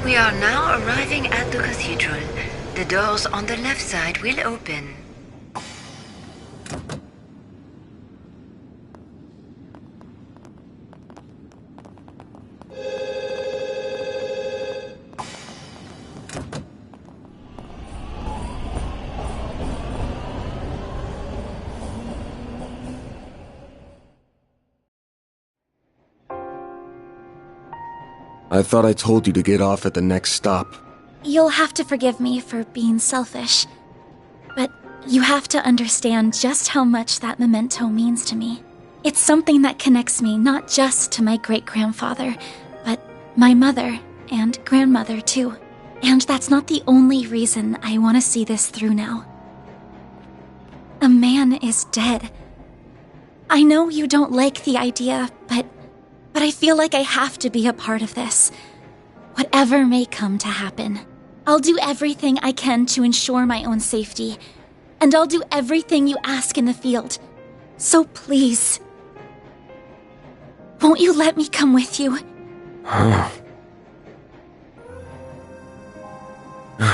We are now arriving at the cathedral. The doors on the left side will open. I thought I told you to get off at the next stop. You'll have to forgive me for being selfish, but you have to understand just how much that memento means to me. It's something that connects me not just to my great-grandfather, but my mother and grandmother too. And that's not the only reason I want to see this through now. A man is dead. I know you don't like the idea, but I feel like I have to be a part of this. Whatever may come to happen, I'll do everything I can to ensure my own safety, and I'll do everything you ask in the field. So please, won't you let me come with you?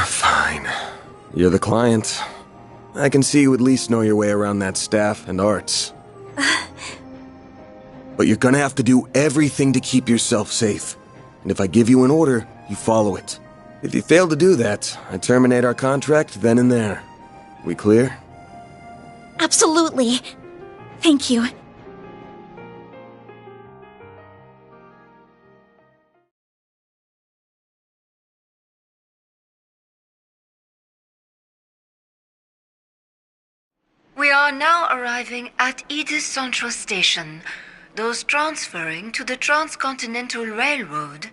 Fine. You're the client. I can see you at least know your way around that staff and arts. But you're gonna have to do everything to keep yourself safe. And if I give you an order, you follow it. If you fail to do that, I terminate our contract then and there. We clear? Absolutely. Thank you. We are now arriving at Edith Central Station. Those transferring to the Transcontinental Railroad.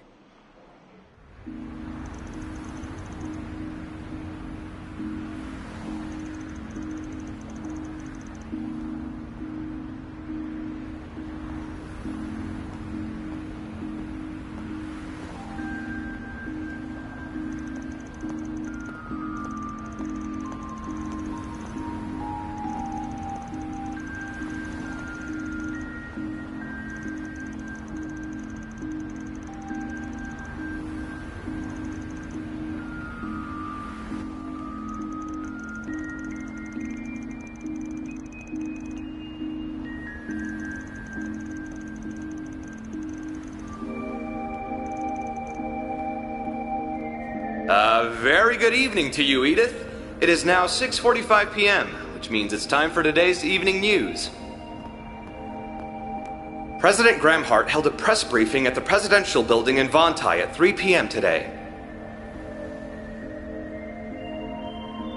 Very good evening to you, Edith. It is now 6:45 p.m., which means it's time for today's evening news. President Gramhart held a press briefing at the Presidential Building in Vontai at 3 p.m. today.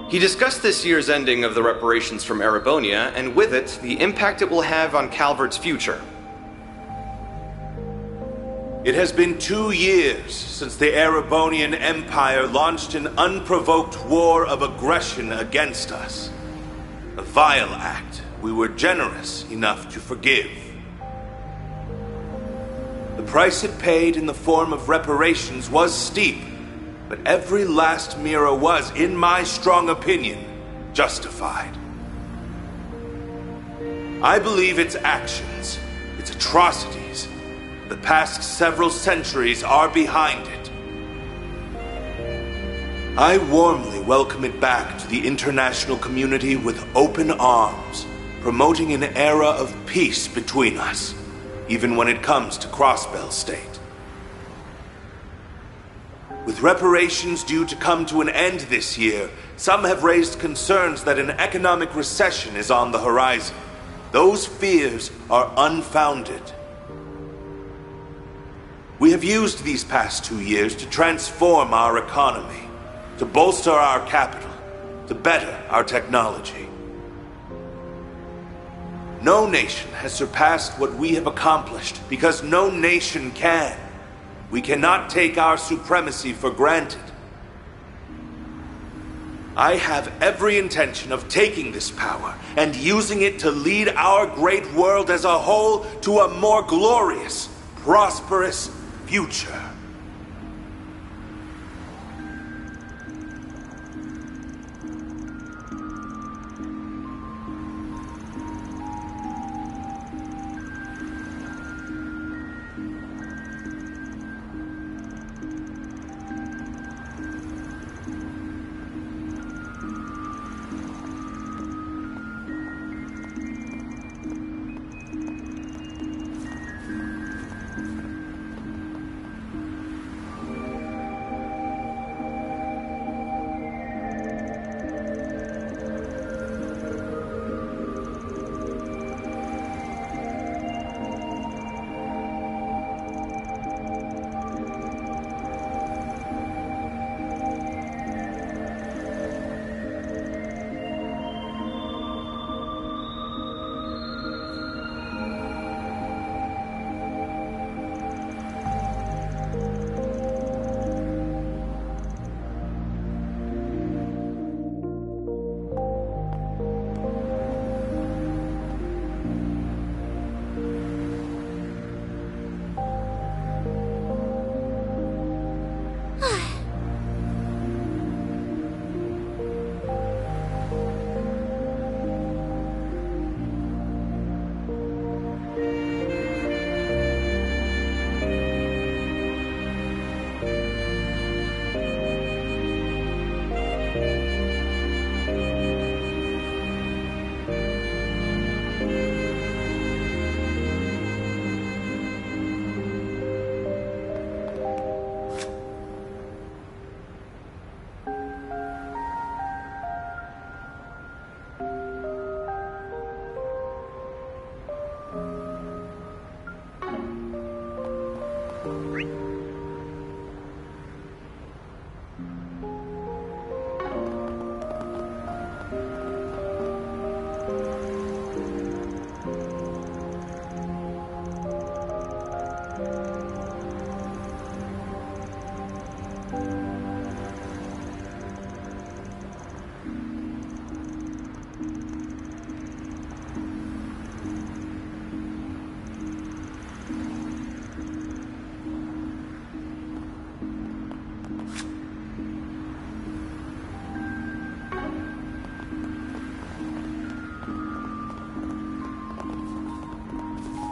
He discussed this year's ending of the reparations from Erebonia, and with it, the impact it will have on Calvert's future. It has been 2 years since the Erebonian Empire launched an unprovoked war of aggression against us. A vile act we were generous enough to forgive. The price it paid in the form of reparations was steep, but every last Mira was, in my strong opinion, justified. I believe its actions, its atrocities, the past several centuries are behind it. I warmly welcome it back to the international community with open arms, promoting an era of peace between us, even when it comes to Crossbell State. With reparations due to come to an end this year, some have raised concerns that an economic recession is on the horizon. Those fears are unfounded. We have used these past 2 years to transform our economy, to bolster our capital, to better our technology. No nation has surpassed what we have accomplished because no nation can. We cannot take our supremacy for granted. I have every intention of taking this power and using it to lead our great world as a whole to a more glorious, prosperous future.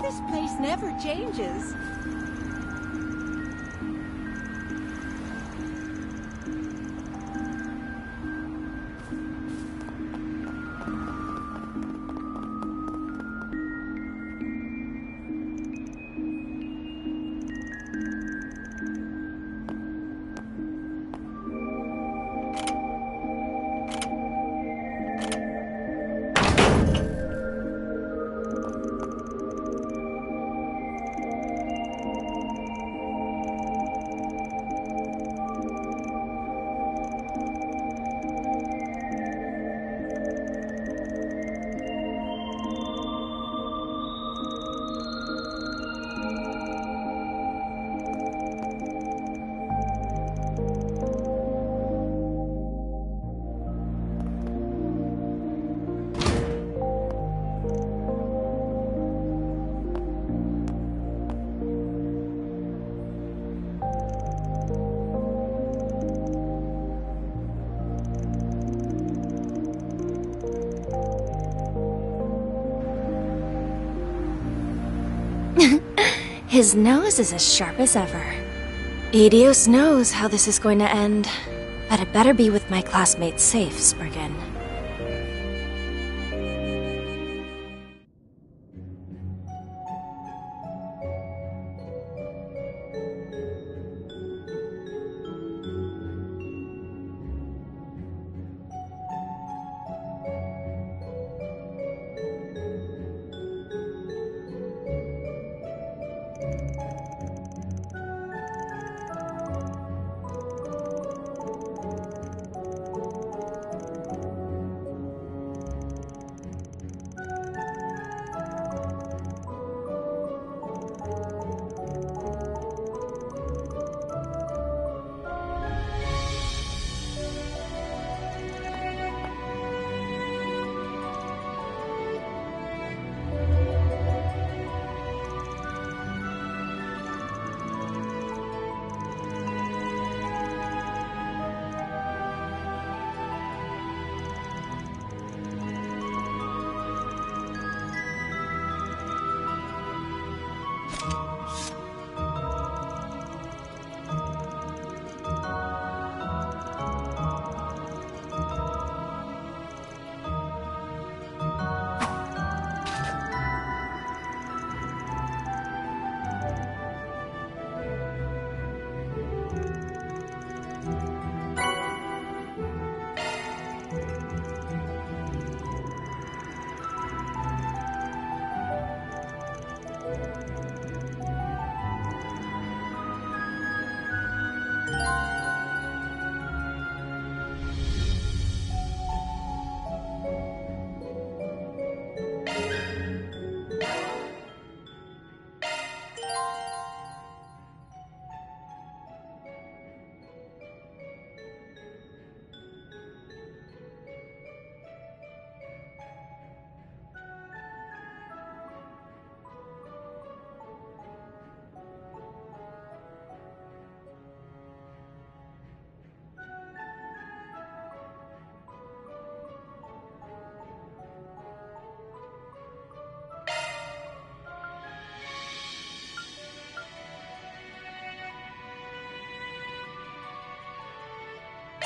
This place never changes. His nose is as sharp as ever. Edios knows how this is going to end, but it better be with my classmates safe, Spriggan.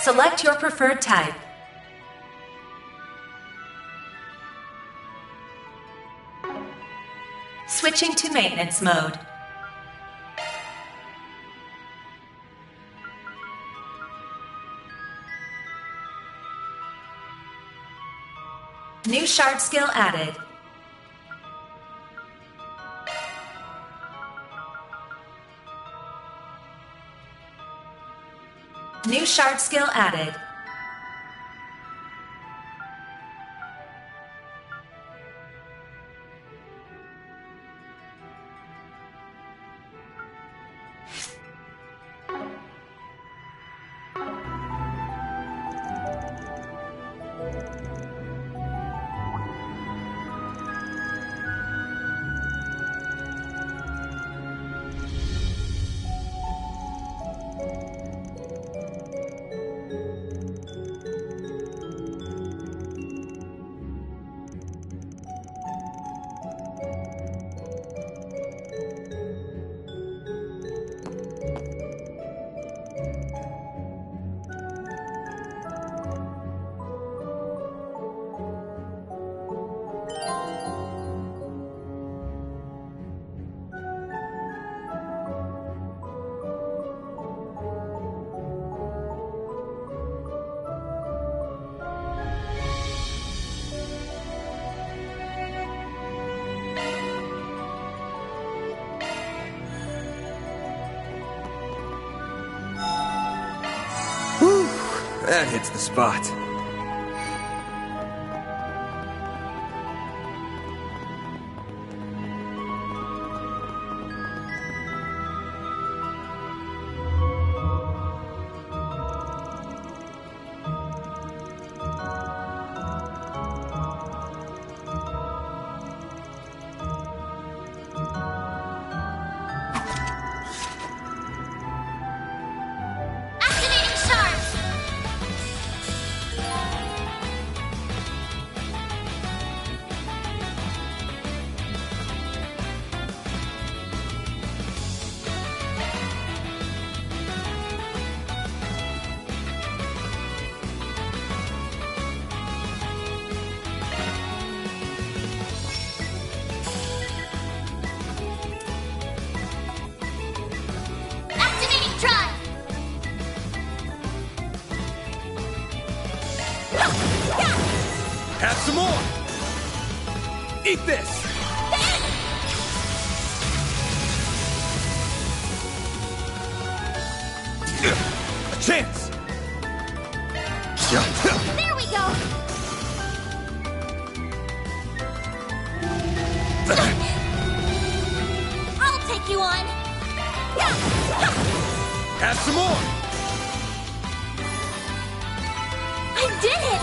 Select your preferred type. Switching to maintenance mode. New shard skill added. New shard skill added. That hits the spot. Have some more! Eat this! A chance! There we go! I'll take you on! Have some more! I did it!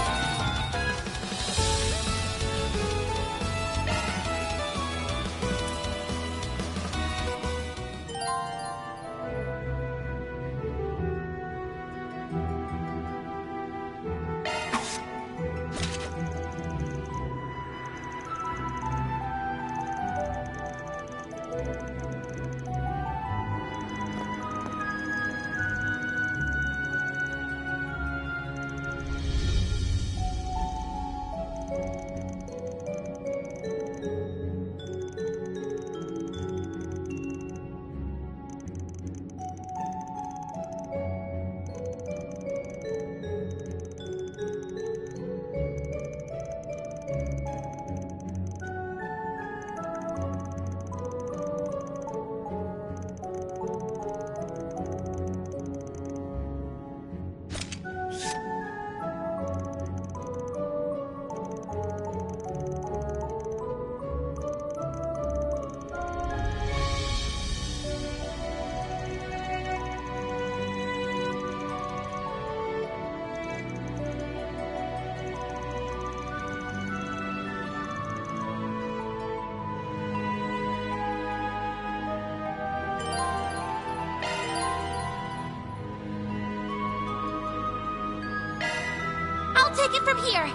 I'll take it from here.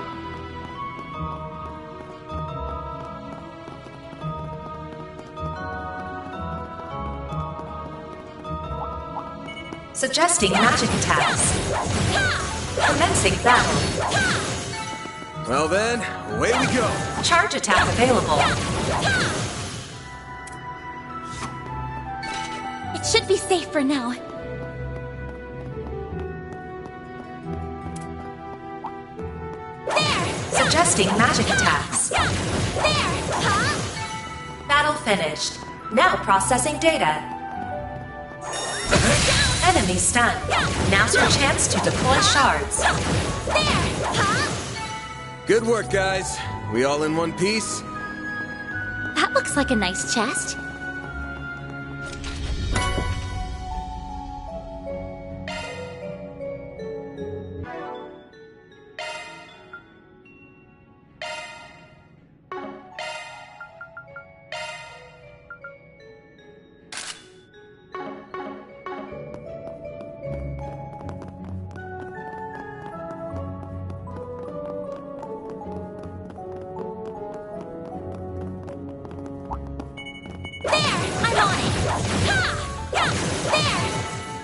Suggesting magic attacks. Commencing battle. Well then, away we go. Charge attack available. It should be safe for now. Suggesting magic attacks. Battle finished. Now processing data. Enemy stunned. Now's your chance to deploy shards. Good work, guys. We all in one piece? That looks like a nice chest.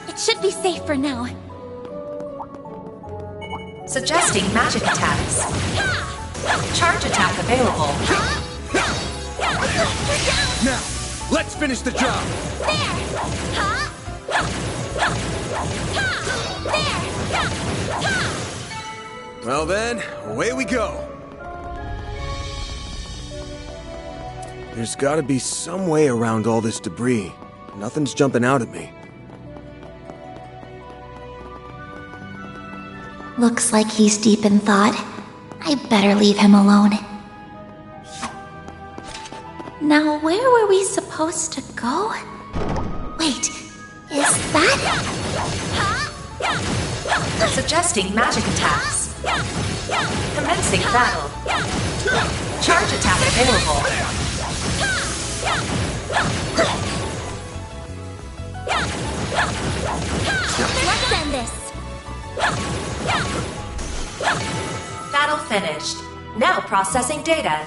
It should be safe for now. Suggesting magic attacks. Charge attack available. Now, let's finish the job. Well then, away we go. There's gotta be some way around all this debris. Nothing's jumping out at me. Looks like he's deep in thought. I better leave him alone. Now, where were we supposed to go? Wait, is that? Suggesting magic attacks. Commencing battle. Charge attack available. Let's end this. Battle finished. Now processing data.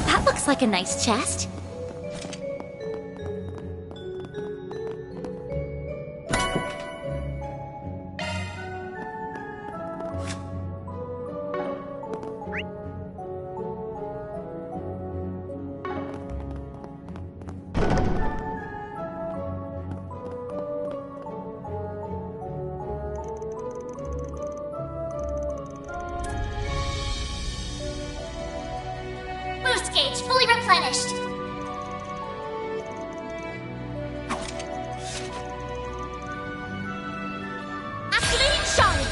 That looks like a nice chest. Boost gauge fully replenished. Activating shards.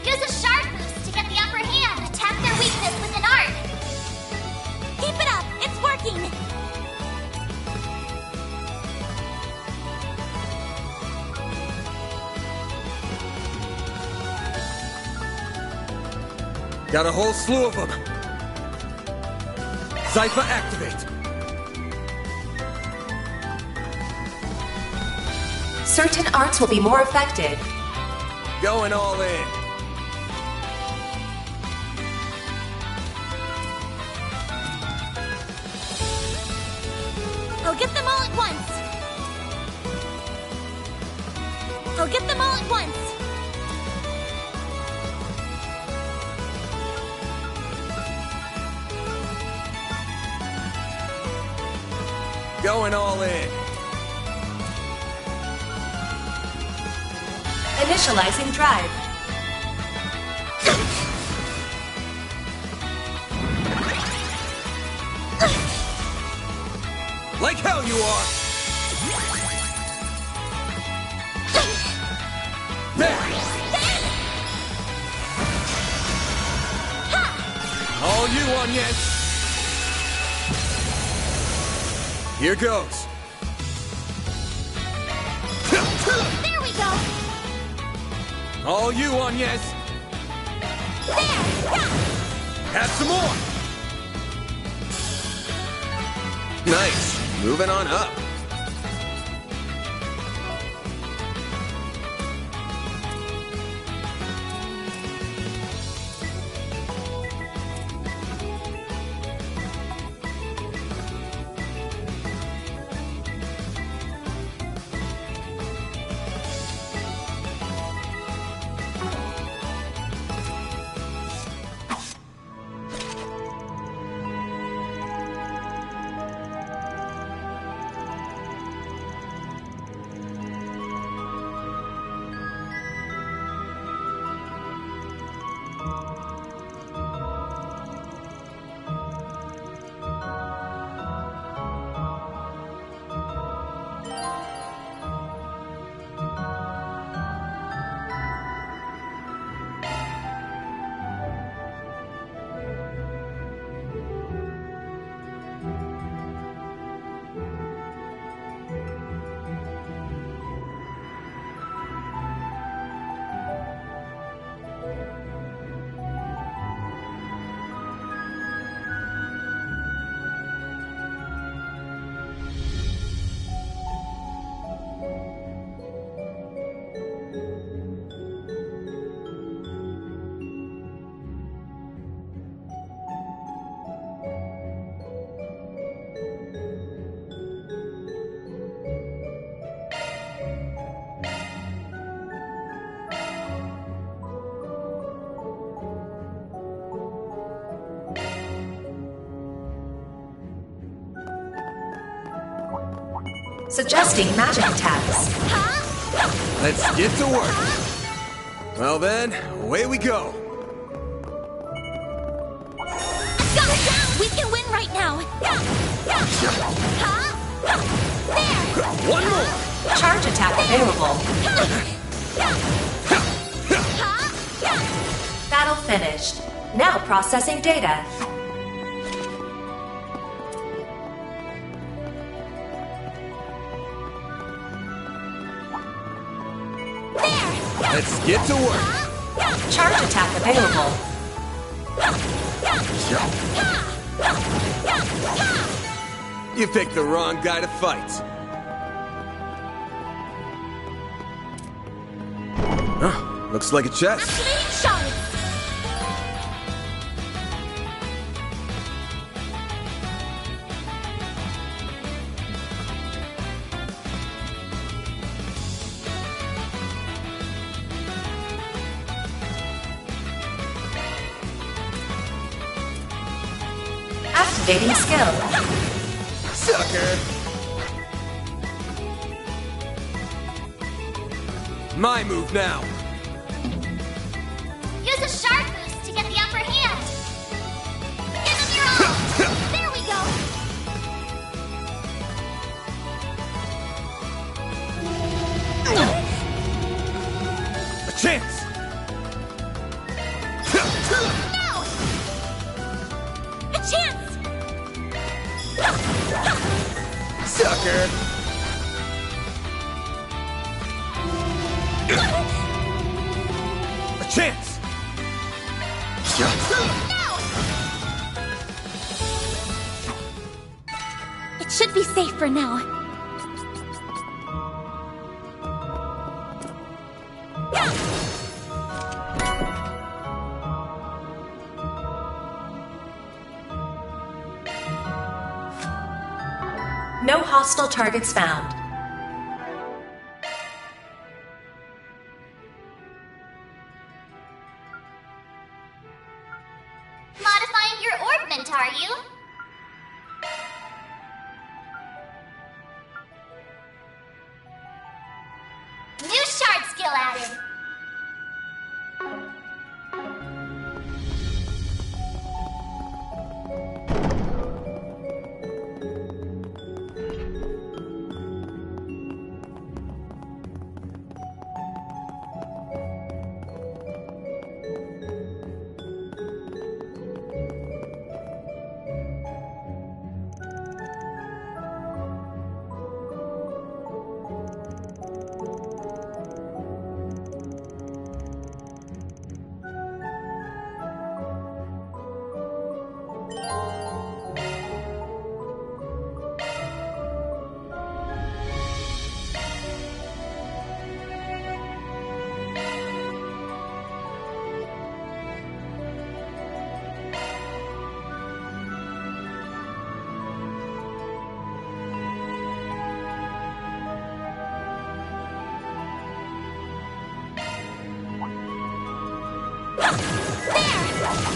Use a shard boost to get the upper hand. Attack their weakness with an art. Keep it up. It's working. Got a whole slew of them. Zypher activate. Certain arts will be more effective. Going all in. I'll get them all at once. I'll get them all at once. Going all in. Initializing drive. Like hell you are! There! All you, onion! Here goes. There we go! All you, onions! There! Have some more! Nice. Moving on up. Suggesting magic attacks. Let's get to work. Well then, away we go. Go! We can win right now! There! One more! Charge attack available. Battle finished. Now processing data. Let's get to work. Charge attack available. You picked the wrong guy to fight. Huh, looks like a chest. Activating shard! Activating skill. Sucker! My move now. Use a shard boost to get the upper hand! Give them your all! There we go! A chance! No! A chance! Sucker! A chance! It should be safe for now. No hostile targets found. Modifying your orbment, are you?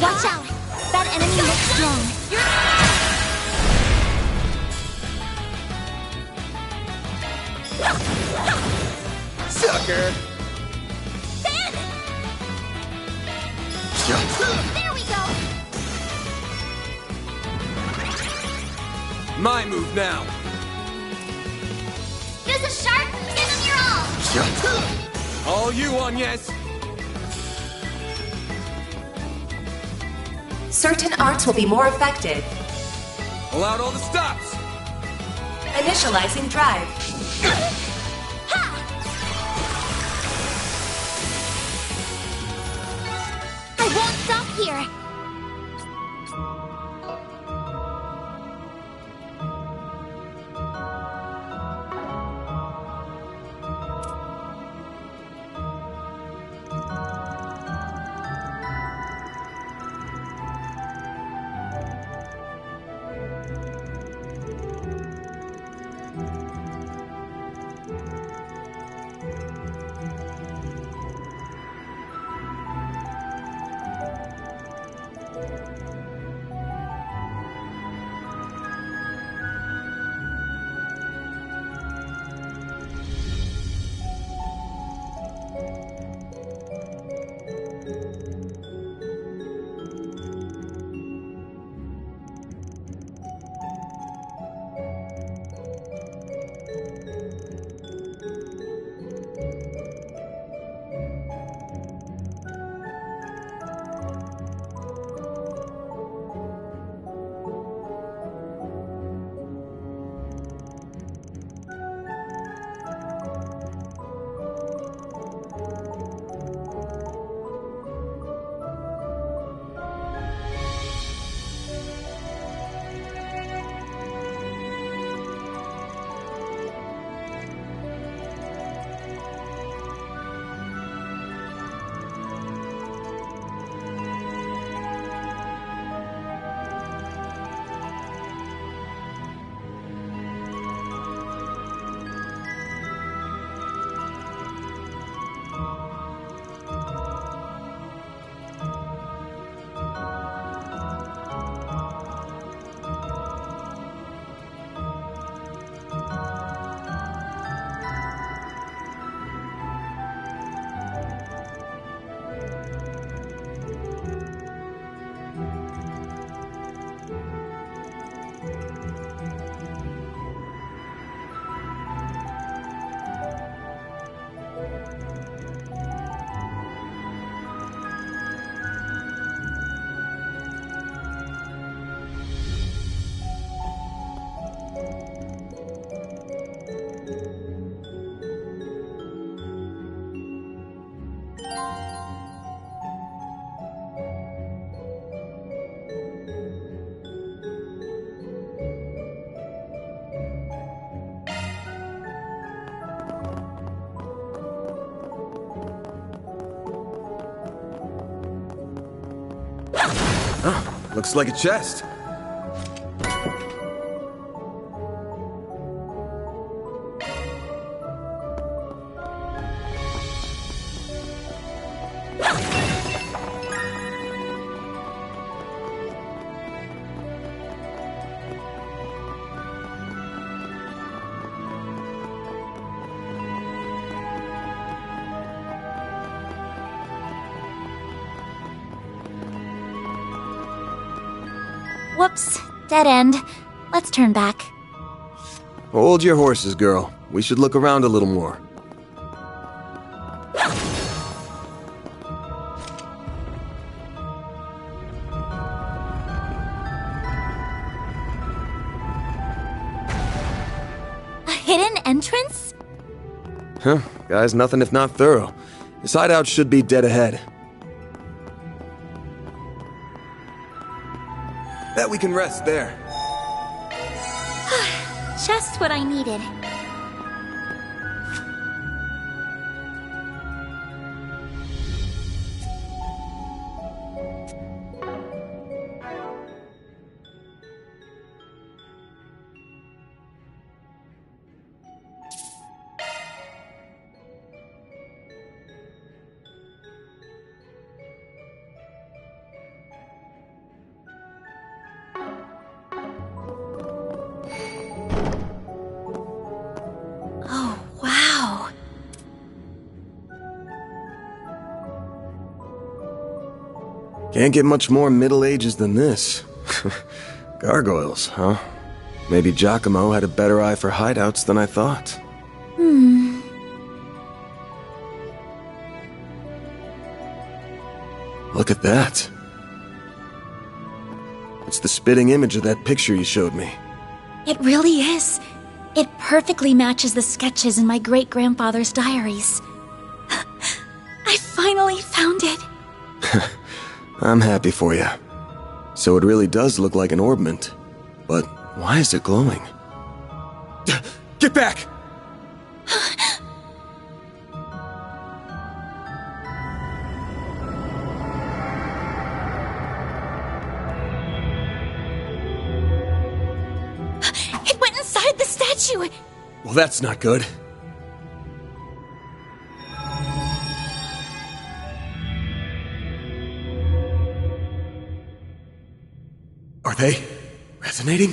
Watch out! That enemy looks strong. Sucker! There we go! My move now! Use a shark, give him your all! All you, Agnes! Certain arts will be more effective. Pull out all the stops! Initializing drive. I won't stop here! Oh, looks like a chest. Whoops, dead end. Let's turn back. Hold your horses, girl. We should look around a little more. A hidden entrance? Huh, guy's nothing if not thorough. His hideout should be dead ahead. Bet we can rest there. Just what I needed. Can't get much more Middle Ages than this. Gargoyles, huh? Maybe Giacomo had a better eye for hideouts than I thought. Look at that. It's the spitting image of that picture you showed me. It really is. It perfectly matches the sketches in my great-grandfather's diaries. I finally found it. I'm happy for you. So it really does look like an orbment. But why is it glowing? Get back! It went inside the statue! Well, that's not good. Are they resonating?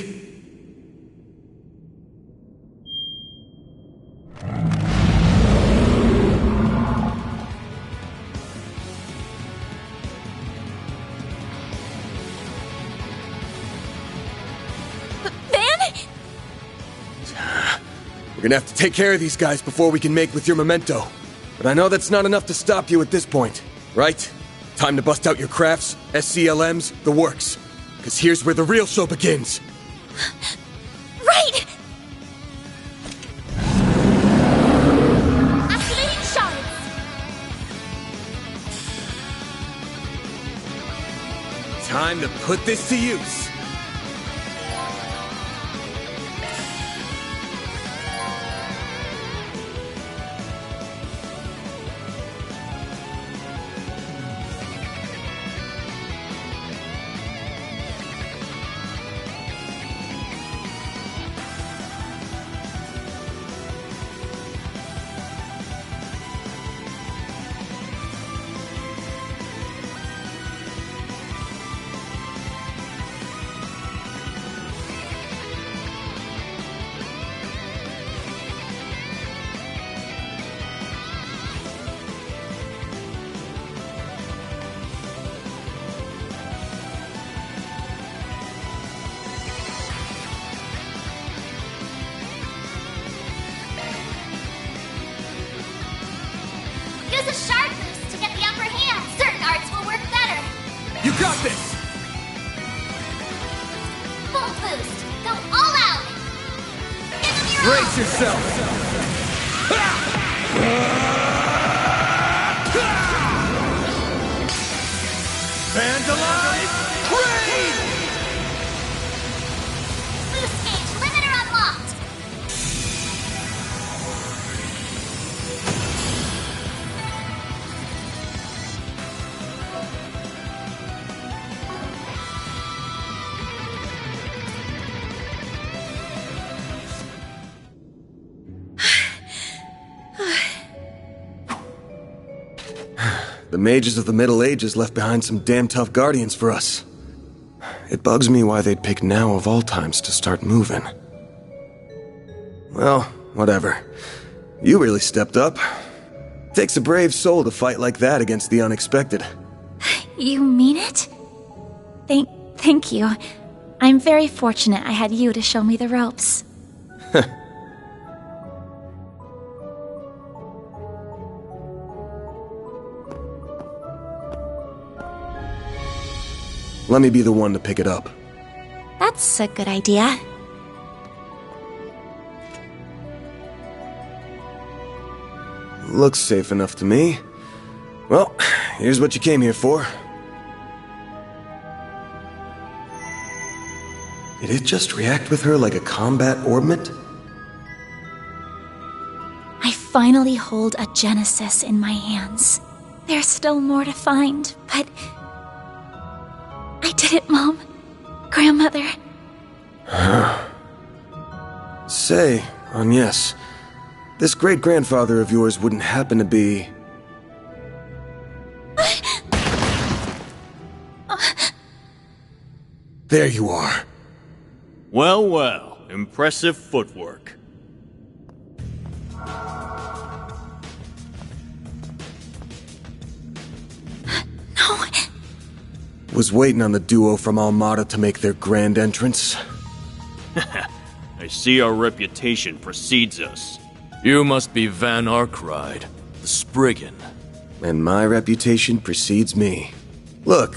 We're gonna have to take care of these guys before we can make with your memento. But I know that's not enough to stop you at this point, right? Time to bust out your crafts, SCLMs, the works. Because here's where the real show begins. Right! Activating shards. Time to put this to use. Use a shard boost to get the upper hand. Certain arts will work better. You got this! Full boost. Go all out. Give them your Brace all. yourself! Vandalize! Raid! Boost gauge limiter unlocked. The mages of the Middle Ages left behind some damn tough guardians for us. It bugs me why they'd pick now of all times to start moving. Well, whatever. You really stepped up. Takes a brave soul to fight like that against the unexpected. You mean it? Thank you. I'm very fortunate I had you to show me the ropes. Let me be the one to pick it up. That's a good idea. Looks safe enough to me. Well, here's what you came here for. Did it just react with her like a combat orbment? I finally hold a Genesis in my hands. There's still more to find, but... I did it, Mom. Grandmother. Say, Agnes, this great-grandfather of yours wouldn't happen to be... There you are. Well, well. Impressive footwork. No. Was waiting on the duo from Almada to make their grand entrance. I see our reputation precedes us. You must be Van Arkride, the Spriggan. And my reputation precedes me. Look,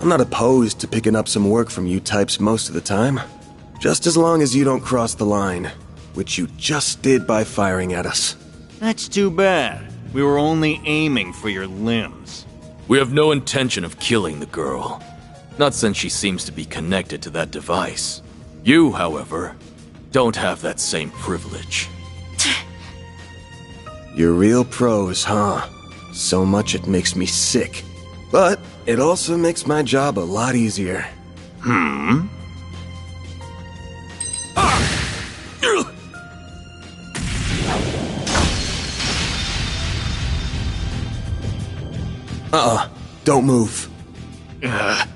I'm not opposed to picking up some work from you types most of the time. Just as long as you don't cross the line, which you just did by firing at us. That's too bad. We were only aiming for your limbs. We have no intention of killing the girl. Not since she seems to be connected to that device. You, however, don't have that same privilege. You're real pros, huh? So much it makes me sick. But it also makes my job a lot easier. Don't move. A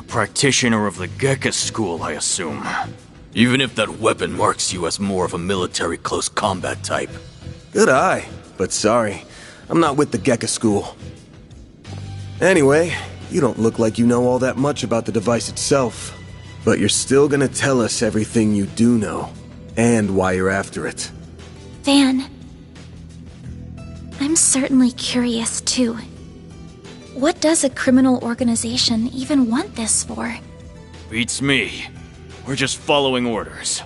practitioner of the Gekka school, I assume. Even if that weapon marks you as more of a military close combat type. Good eye, but sorry. I'm not with the Gekka school. Anyway, you don't look like you know all that much about the device itself. But you're still gonna tell us everything you do know. And why you're after it. Van, I'm certainly curious too. What does a criminal organization even want this for? Beats me. We're just following orders.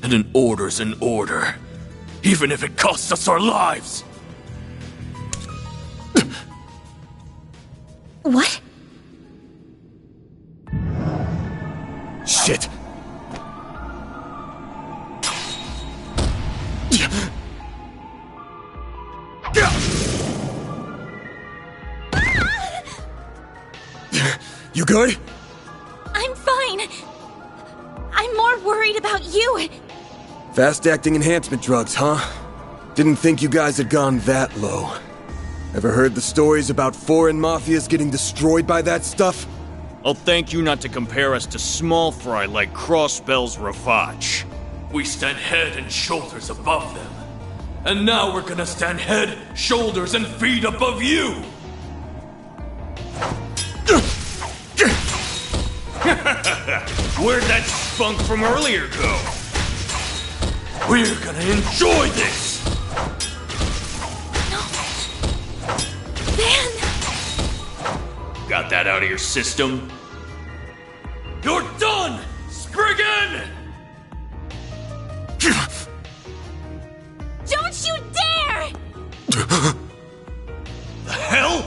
And an order's an order. Even if it costs us our lives! What? Shit! You good? I'm fine. I'm more worried about you. Fast-acting enhancement drugs, huh? Didn't think you guys had gone that low. Ever heard the stories about foreign mafias getting destroyed by that stuff? I'll thank you not to compare us to small fry like Crossbell's Ravage. We stand head and shoulders above them. And now we're gonna stand head, shoulders, and feet above you! Where'd that spunk from earlier go? We're gonna enjoy this! No. Van! Got that out of your system? You're done, Spriggan! Don't you dare! The hell?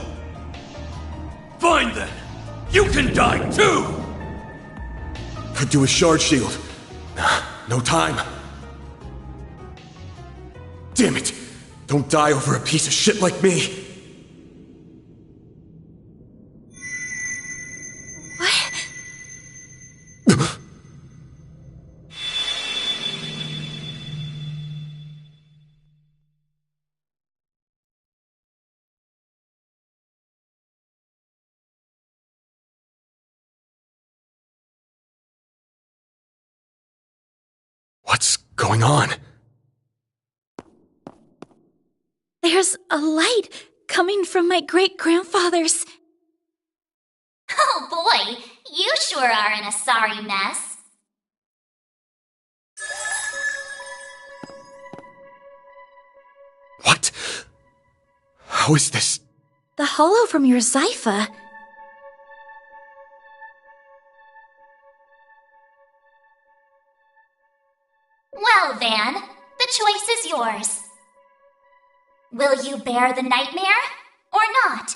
Fine then! You can die too! Could do a shard shield. No time. Damn it! Don't die over a piece of shit like me! What's going on? There's a light coming from my great-grandfather's. Oh boy, you sure are in a sorry mess. What? How is this? The hollow from your Zypha. Well, Van, the choice is yours. Will you bear the nightmare, or not?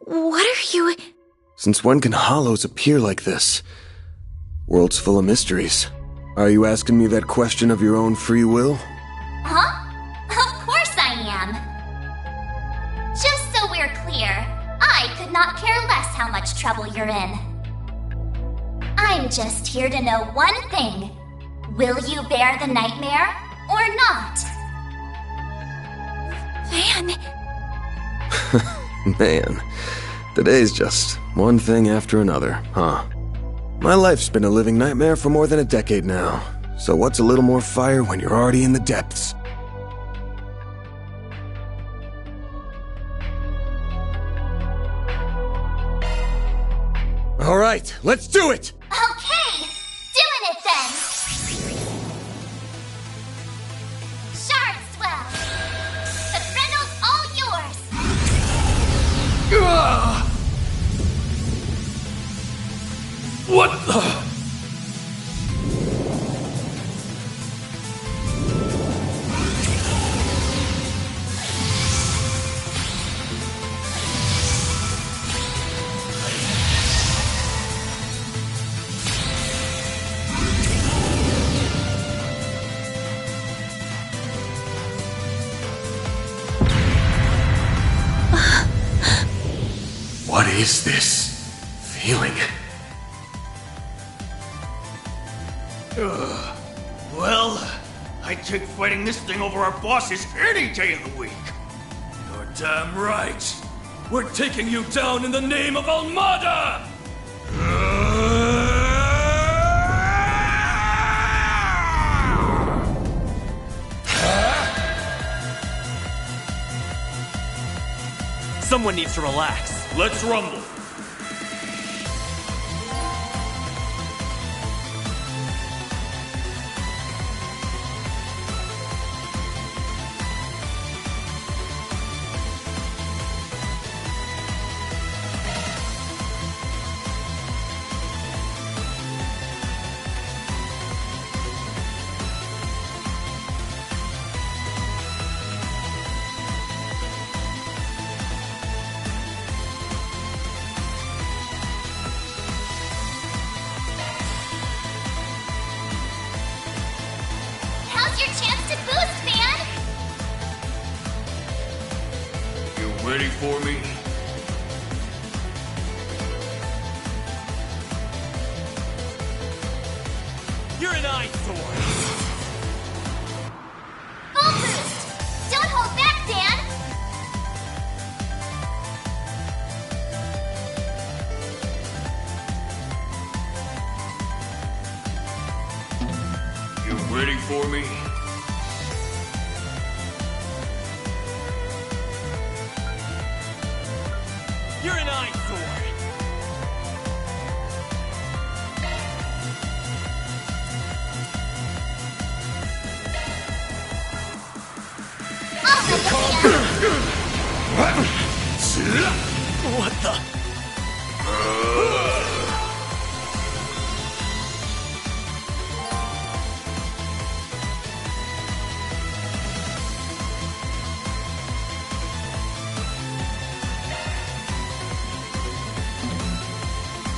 What are you... Since when can hollows appear like this? World's full of mysteries. Are you asking me that question of your own free will? Huh? Of course I am. Just so we're clear, I could not care less how much trouble you're in. I'm just here to know one thing. Will you bear the nightmare, or not? Van... Man, today's just one thing after another, huh? My life's been a living nightmare for more than a decade now, So what's a little more fire when you're already in the depths? All right, let's do it! Okay, doing it then! Shardswell! The Brindle's all yours! What the? What is this feeling? Well, I'd take fighting this thing over our bosses any day of the week. You're damn right. We're taking you down in the name of Almada! Someone needs to relax. Let's rumble. Now's your chance to boost, man! You ready for me? You're an eyesore! Full boost! Don't hold back, Dan! You ready for me? You're an eyesore! What the?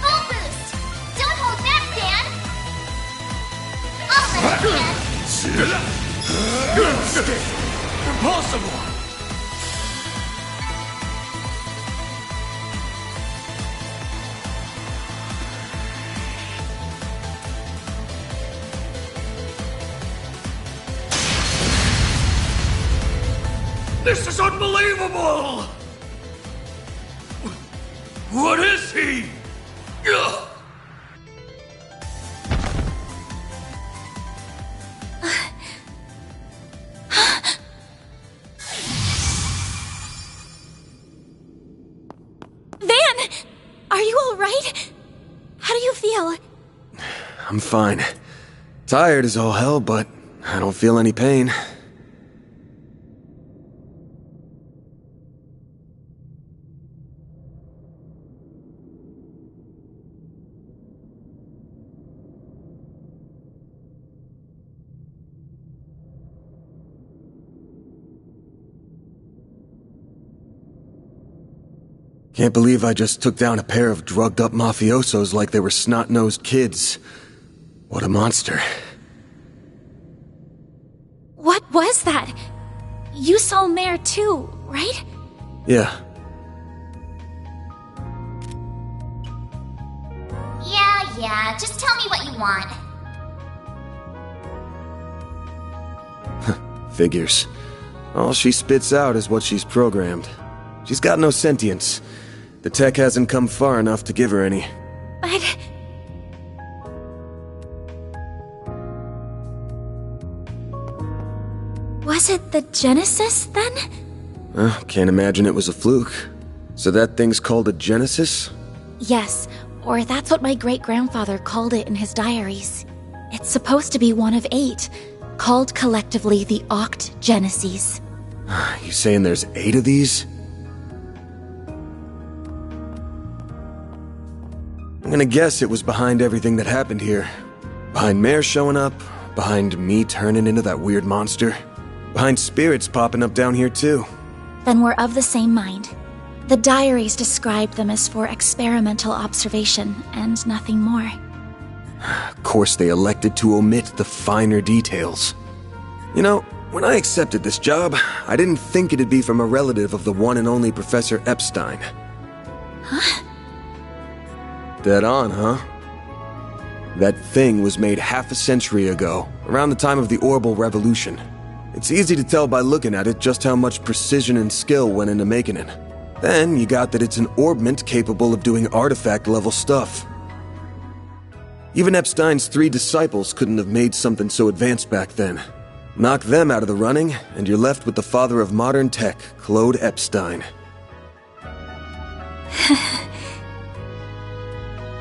Full boost! Don't hold back, Dan! I'll let you in! Impossible! This is unbelievable! What is he? Ugh. Van! Are you alright? How do you feel? I'm fine. Tired as all hell, but I don't feel any pain. Can't believe I just took down a pair of drugged-up mafiosos like they were snot-nosed kids. What a monster. What was that? You saw Mare too, right? Yeah. Yeah, just tell me what you want. Figures. All she spits out is what she's programmed. She's got no sentience. The tech hasn't come far enough to give her any. But... Was it the Genesis, then? Can't imagine it was a fluke. So that thing's called a Genesis? Yes, or that's what my great-grandfather called it in his diaries. It's supposed to be one of 8, called collectively the Oct Geneses. You saying there's 8 of these? I'm gonna guess it was behind everything that happened here. Behind Mare showing up, behind me turning into that weird monster, behind spirits popping up down here too. Then we're of the same mind. The diaries described them as for experimental observation and nothing more. Of course they elected to omit the finer details. You know, when I accepted this job, I didn't think it'd be from a relative of the one and only Professor Epstein. Huh? Dead on, huh? That thing was made half a century ago, around the time of the Orbital Revolution. It's easy to tell by looking at it just how much precision and skill went into making it. Then you got that it's an orbment capable of doing artifact-level stuff. Even Epstein's 3 disciples couldn't have made something so advanced back then. Knock them out of the running, and you're left with the father of modern tech, Claude Epstein.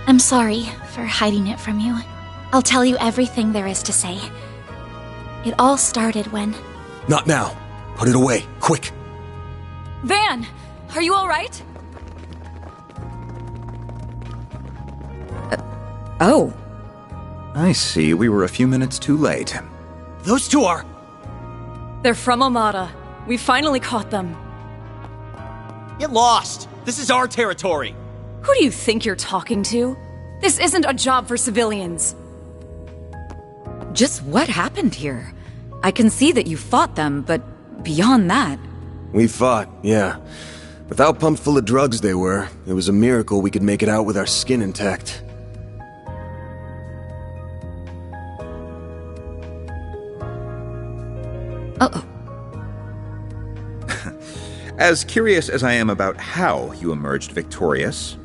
I'm sorry for hiding it from you. I'll tell you everything there is to say. It all started when... Not now. Put it away, quick. Van, are you all right? Oh. I see, we were a few minutes too late. Those 2 are... They're from Armada. We finally caught them. Get lost! This is our territory! Who do you think you're talking to? This isn't a job for civilians. Just what happened here? I can see that you fought them, but beyond that... We fought, yeah. With how pumped full of drugs they were, it was a miracle we could make it out with our skin intact. Uh-oh. As curious as I am about how you emerged victorious,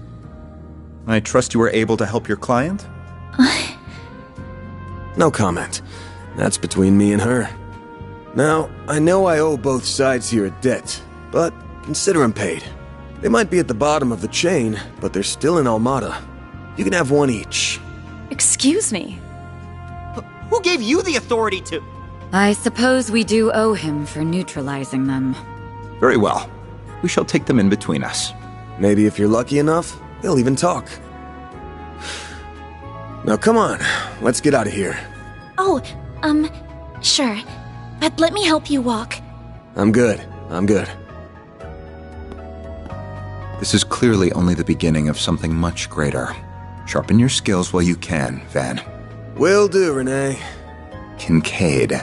I trust you were able to help your client? No comment. That's between me and her. Now, I know I owe both sides here a debt, but consider them paid. They might be at the bottom of the chain, but they're still in Almada. You can have one each. Excuse me? Who gave you the authority to... I suppose we do owe him for neutralizing them. Very well. We shall take them in between us. Maybe if you're lucky enough, they'll even talk. Now come on, let's get out of here. Oh, sure. But let me help you walk. I'm good. This is clearly only the beginning of something much greater. Sharpen your skills while you can, Van. Will do, Renee. Kincaid.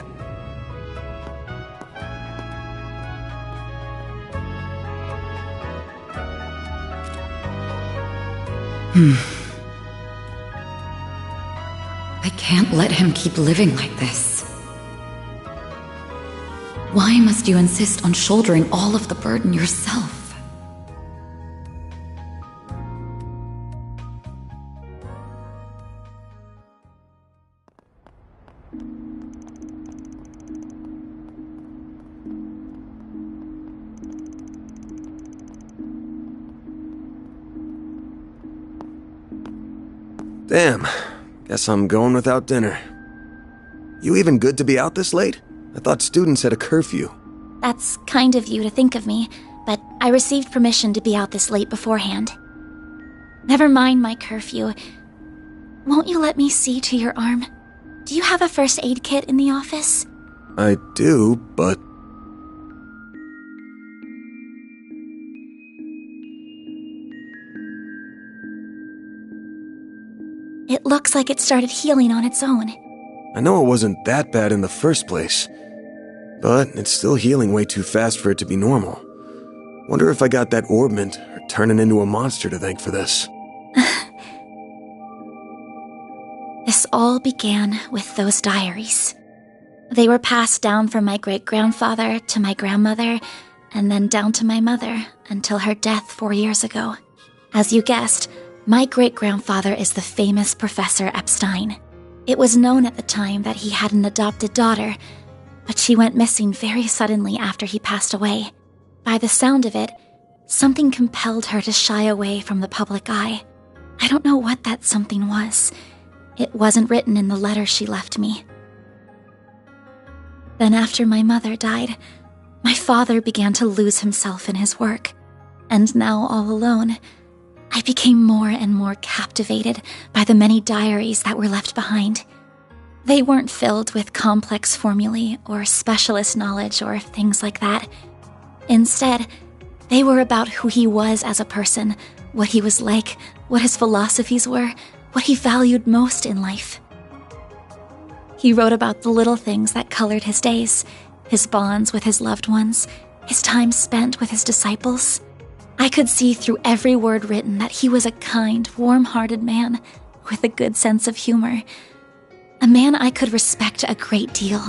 I can't let him keep living like this. Why must you insist on shouldering all of the burden yourself? Damn. Guess I'm going without dinner. You even good to be out this late? I thought students had a curfew. That's kind of you to think of me, but I received permission to be out this late beforehand. Never mind my curfew. Won't you let me see to your arm? Do you have a first aid kit in the office? I do, but... It looks like it started healing on its own. I know it wasn't that bad in the first place, but it's still healing way too fast for it to be normal. Wonder if I got that orbment or turning into a monster to thank for this. This all began with those diaries. They were passed down from my great-grandfather to my grandmother, and then down to my mother until her death 4 years ago. As you guessed, my great-grandfather is the famous Professor Epstein. It was known at the time that he had an adopted daughter, but she went missing very suddenly after he passed away. By the sound of it, something compelled her to shy away from the public eye. I don't know what that something was. It wasn't written in the letter she left me. Then after my mother died, my father began to lose himself in his work. And now all alone, I became more and more captivated by the many diaries that were left behind. They weren't filled with complex formulae or specialist knowledge or things like that. Instead, they were about who he was as a person, what he was like, what his philosophies were, what he valued most in life. He wrote about the little things that colored his days, his bonds with his loved ones, his time spent with his disciples. I could see through every word written that he was a kind, warm-hearted man with a good sense of humor. A man I could respect a great deal.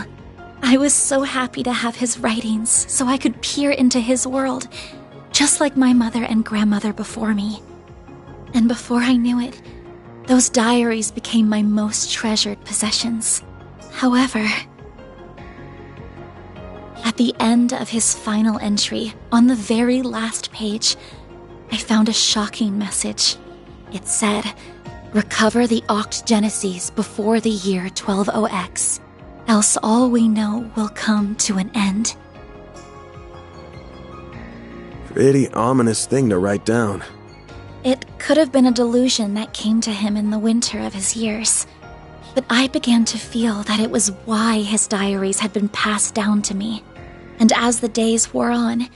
I was so happy to have his writings so I could peer into his world, just like my mother and grandmother before me. And before I knew it, those diaries became my most treasured possessions. However, at the end of his final entry, on the very last page, I found a shocking message. It said, "Recover the Oct Genesis before the year 120X, else all we know will come to an end." Pretty ominous thing to write down. It could have been a delusion that came to him in the winter of his years. But I began to feel that it was why his diaries had been passed down to me. And as the days wore on,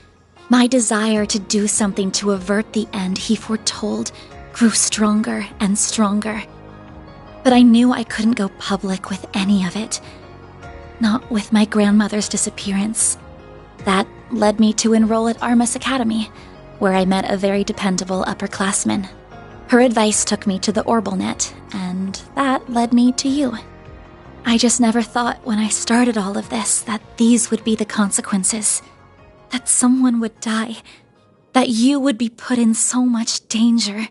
my desire to do something to avert the end he foretold grew stronger and stronger. But I knew I couldn't go public with any of it. Not with my grandmother's disappearance. That led me to enroll at Armus Academy, where I met a very dependable upperclassman. Her advice took me to the Orbalnet, and that led me to you. I just never thought when I started all of this that these would be the consequences. That someone would die. That you would be put in so much danger.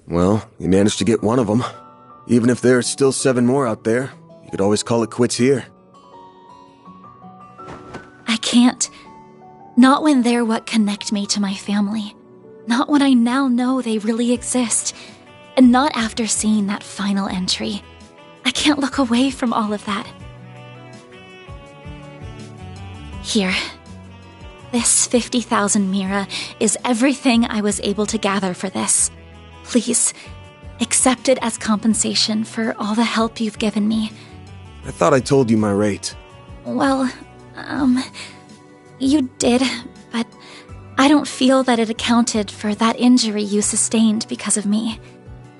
Well, you managed to get one of them. Even if there are still 7 more out there, you could always call it quits here. I can't. Not when they're what connect me to my family. Not when I now know they really exist. And not after seeing that final entry. I can't look away from all of that. Here. This 50,000 Mira is everything I was able to gather for this. Please, accept it as compensation for all the help you've given me. I thought I told you my rate. Well, you did, but I don't feel that it accounted for that injury you sustained because of me.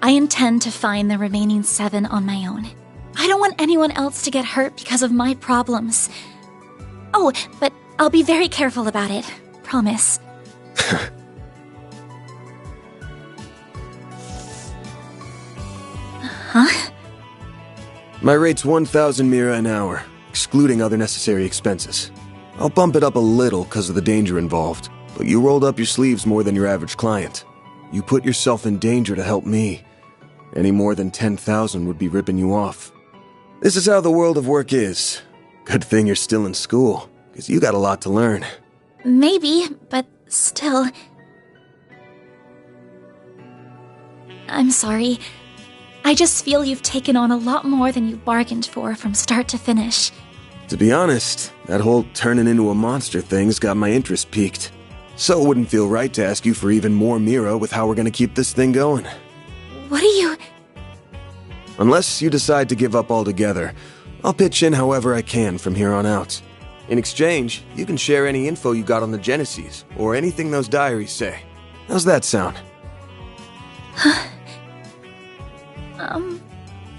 I intend to find the remaining 7 on my own. I don't want anyone else to get hurt because of my problems. Oh, but I'll be very careful about it. Promise. Huh? My rate's 1,000 Mira an hour, excluding other necessary expenses. I'll bump it up a little because of the danger involved, but you rolled up your sleeves more than your average client. You put yourself in danger to help me. Any more than 10,000 would be ripping you off. This is how the world of work is. Good thing you're still in school, because you got a lot to learn. Maybe, but still. I'm sorry. I just feel you've taken on a lot more than you bargained for from start to finish. To be honest, that whole turning into a monster thing's got my interest piqued. So it wouldn't feel right to ask you for even more Mira with how we're gonna keep this thing going. What are you... Unless you decide to give up altogether, I'll pitch in however I can from here on out. In exchange, you can share any info you got on the Genesis, or anything those diaries say. How's that sound?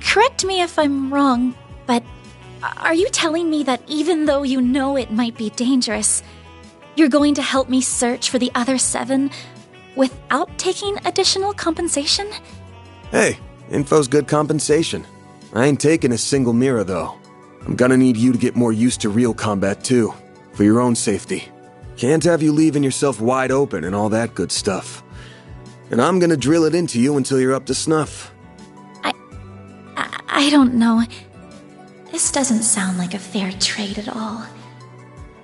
Correct me if I'm wrong, but are you telling me that even though you know it might be dangerous, you're going to help me search for the other 7 without taking additional compensation? Hey, info's good compensation. I ain't taking a single Mira, though. I'm gonna need you to get more used to real combat, too, for your own safety. Can't have you leaving yourself wide open and all that good stuff. And I'm gonna drill it into you until you're up to snuff. I don't know. This doesn't sound like a fair trade at all.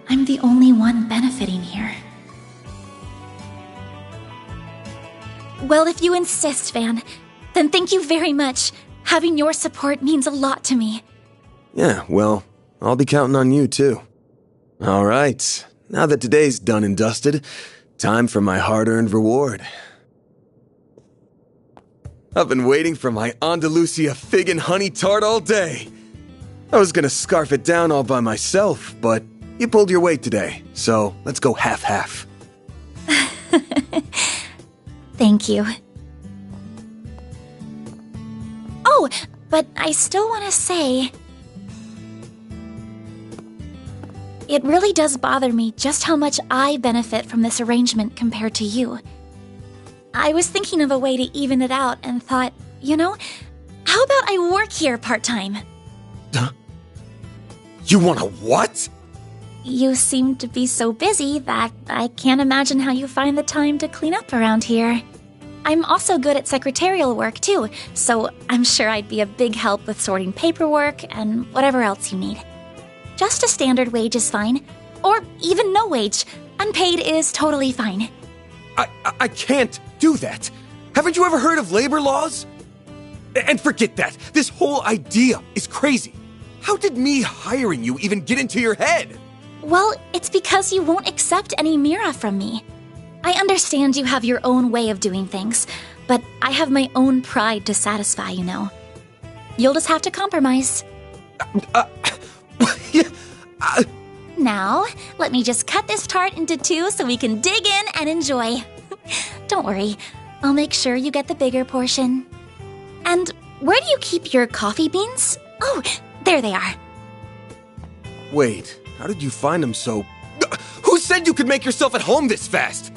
I'm the only one benefiting here. Well, if you insist, Van, then thank you very much. Having your support means a lot to me. Yeah, well, I'll be counting on you, too. All right, now that today's done and dusted, time for my hard-earned reward. I've been waiting for my Andalusia fig and honey tart all day. I was gonna scarf it down all by myself, but you pulled your weight today, so let's go half-half. Thank you. Oh, but I still want to say... It really does bother me just how much I benefit from this arrangement compared to you. I was thinking of a way to even it out and thought, you know, how about I work here part-time? You wanna what? You seem to be so busy that I can't imagine how you find the time to clean up around here. I'm also good at secretarial work too, so I'm sure I'd be a big help with sorting paperwork and whatever else you need. Just a standard wage is fine, or even no wage. Unpaid is totally fine. I can't do that. Haven't you ever heard of labor laws? And forget that. This whole idea is crazy. How did me hiring you even get into your head? Well, it's because you won't accept any Mira from me. I understand you have your own way of doing things, but I have my own pride to satisfy, you know. You'll just have to compromise. Now, let me just cut this tart into two so we can dig in and enjoy. Don't worry, I'll make sure you get the bigger portion. And where do you keep your coffee beans? Oh, there they are. Wait, how did you find them so... Who said you could make yourself at home this fast?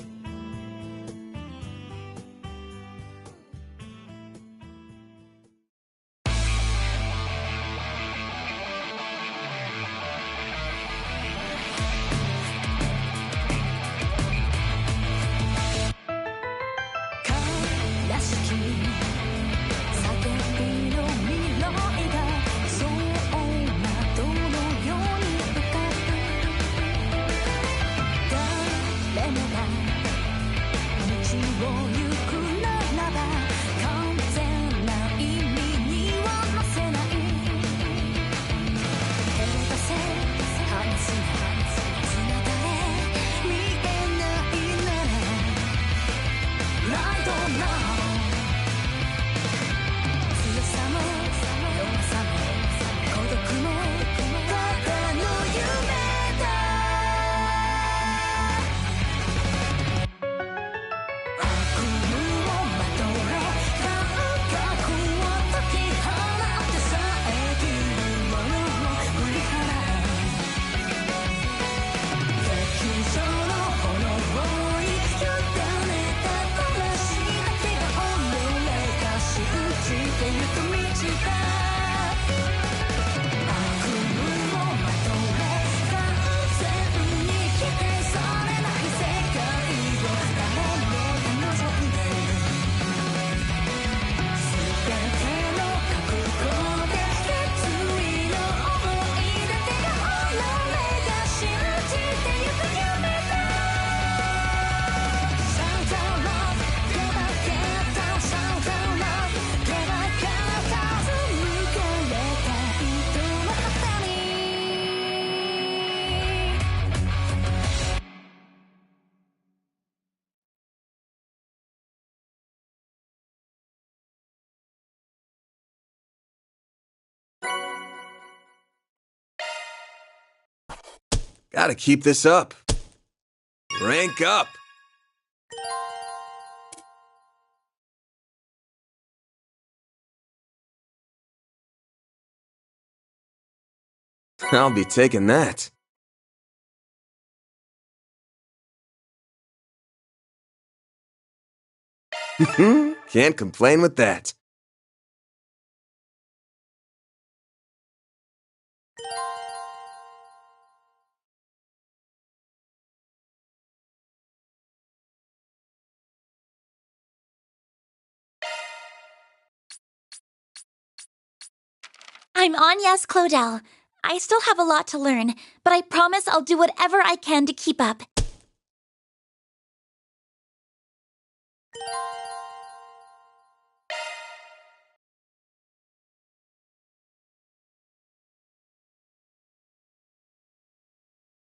Gotta keep this up. Rank up. I'll be taking that. Can't complain with that. I'm Agnes Claudel. I still have a lot to learn, but I promise I'll do whatever I can to keep up.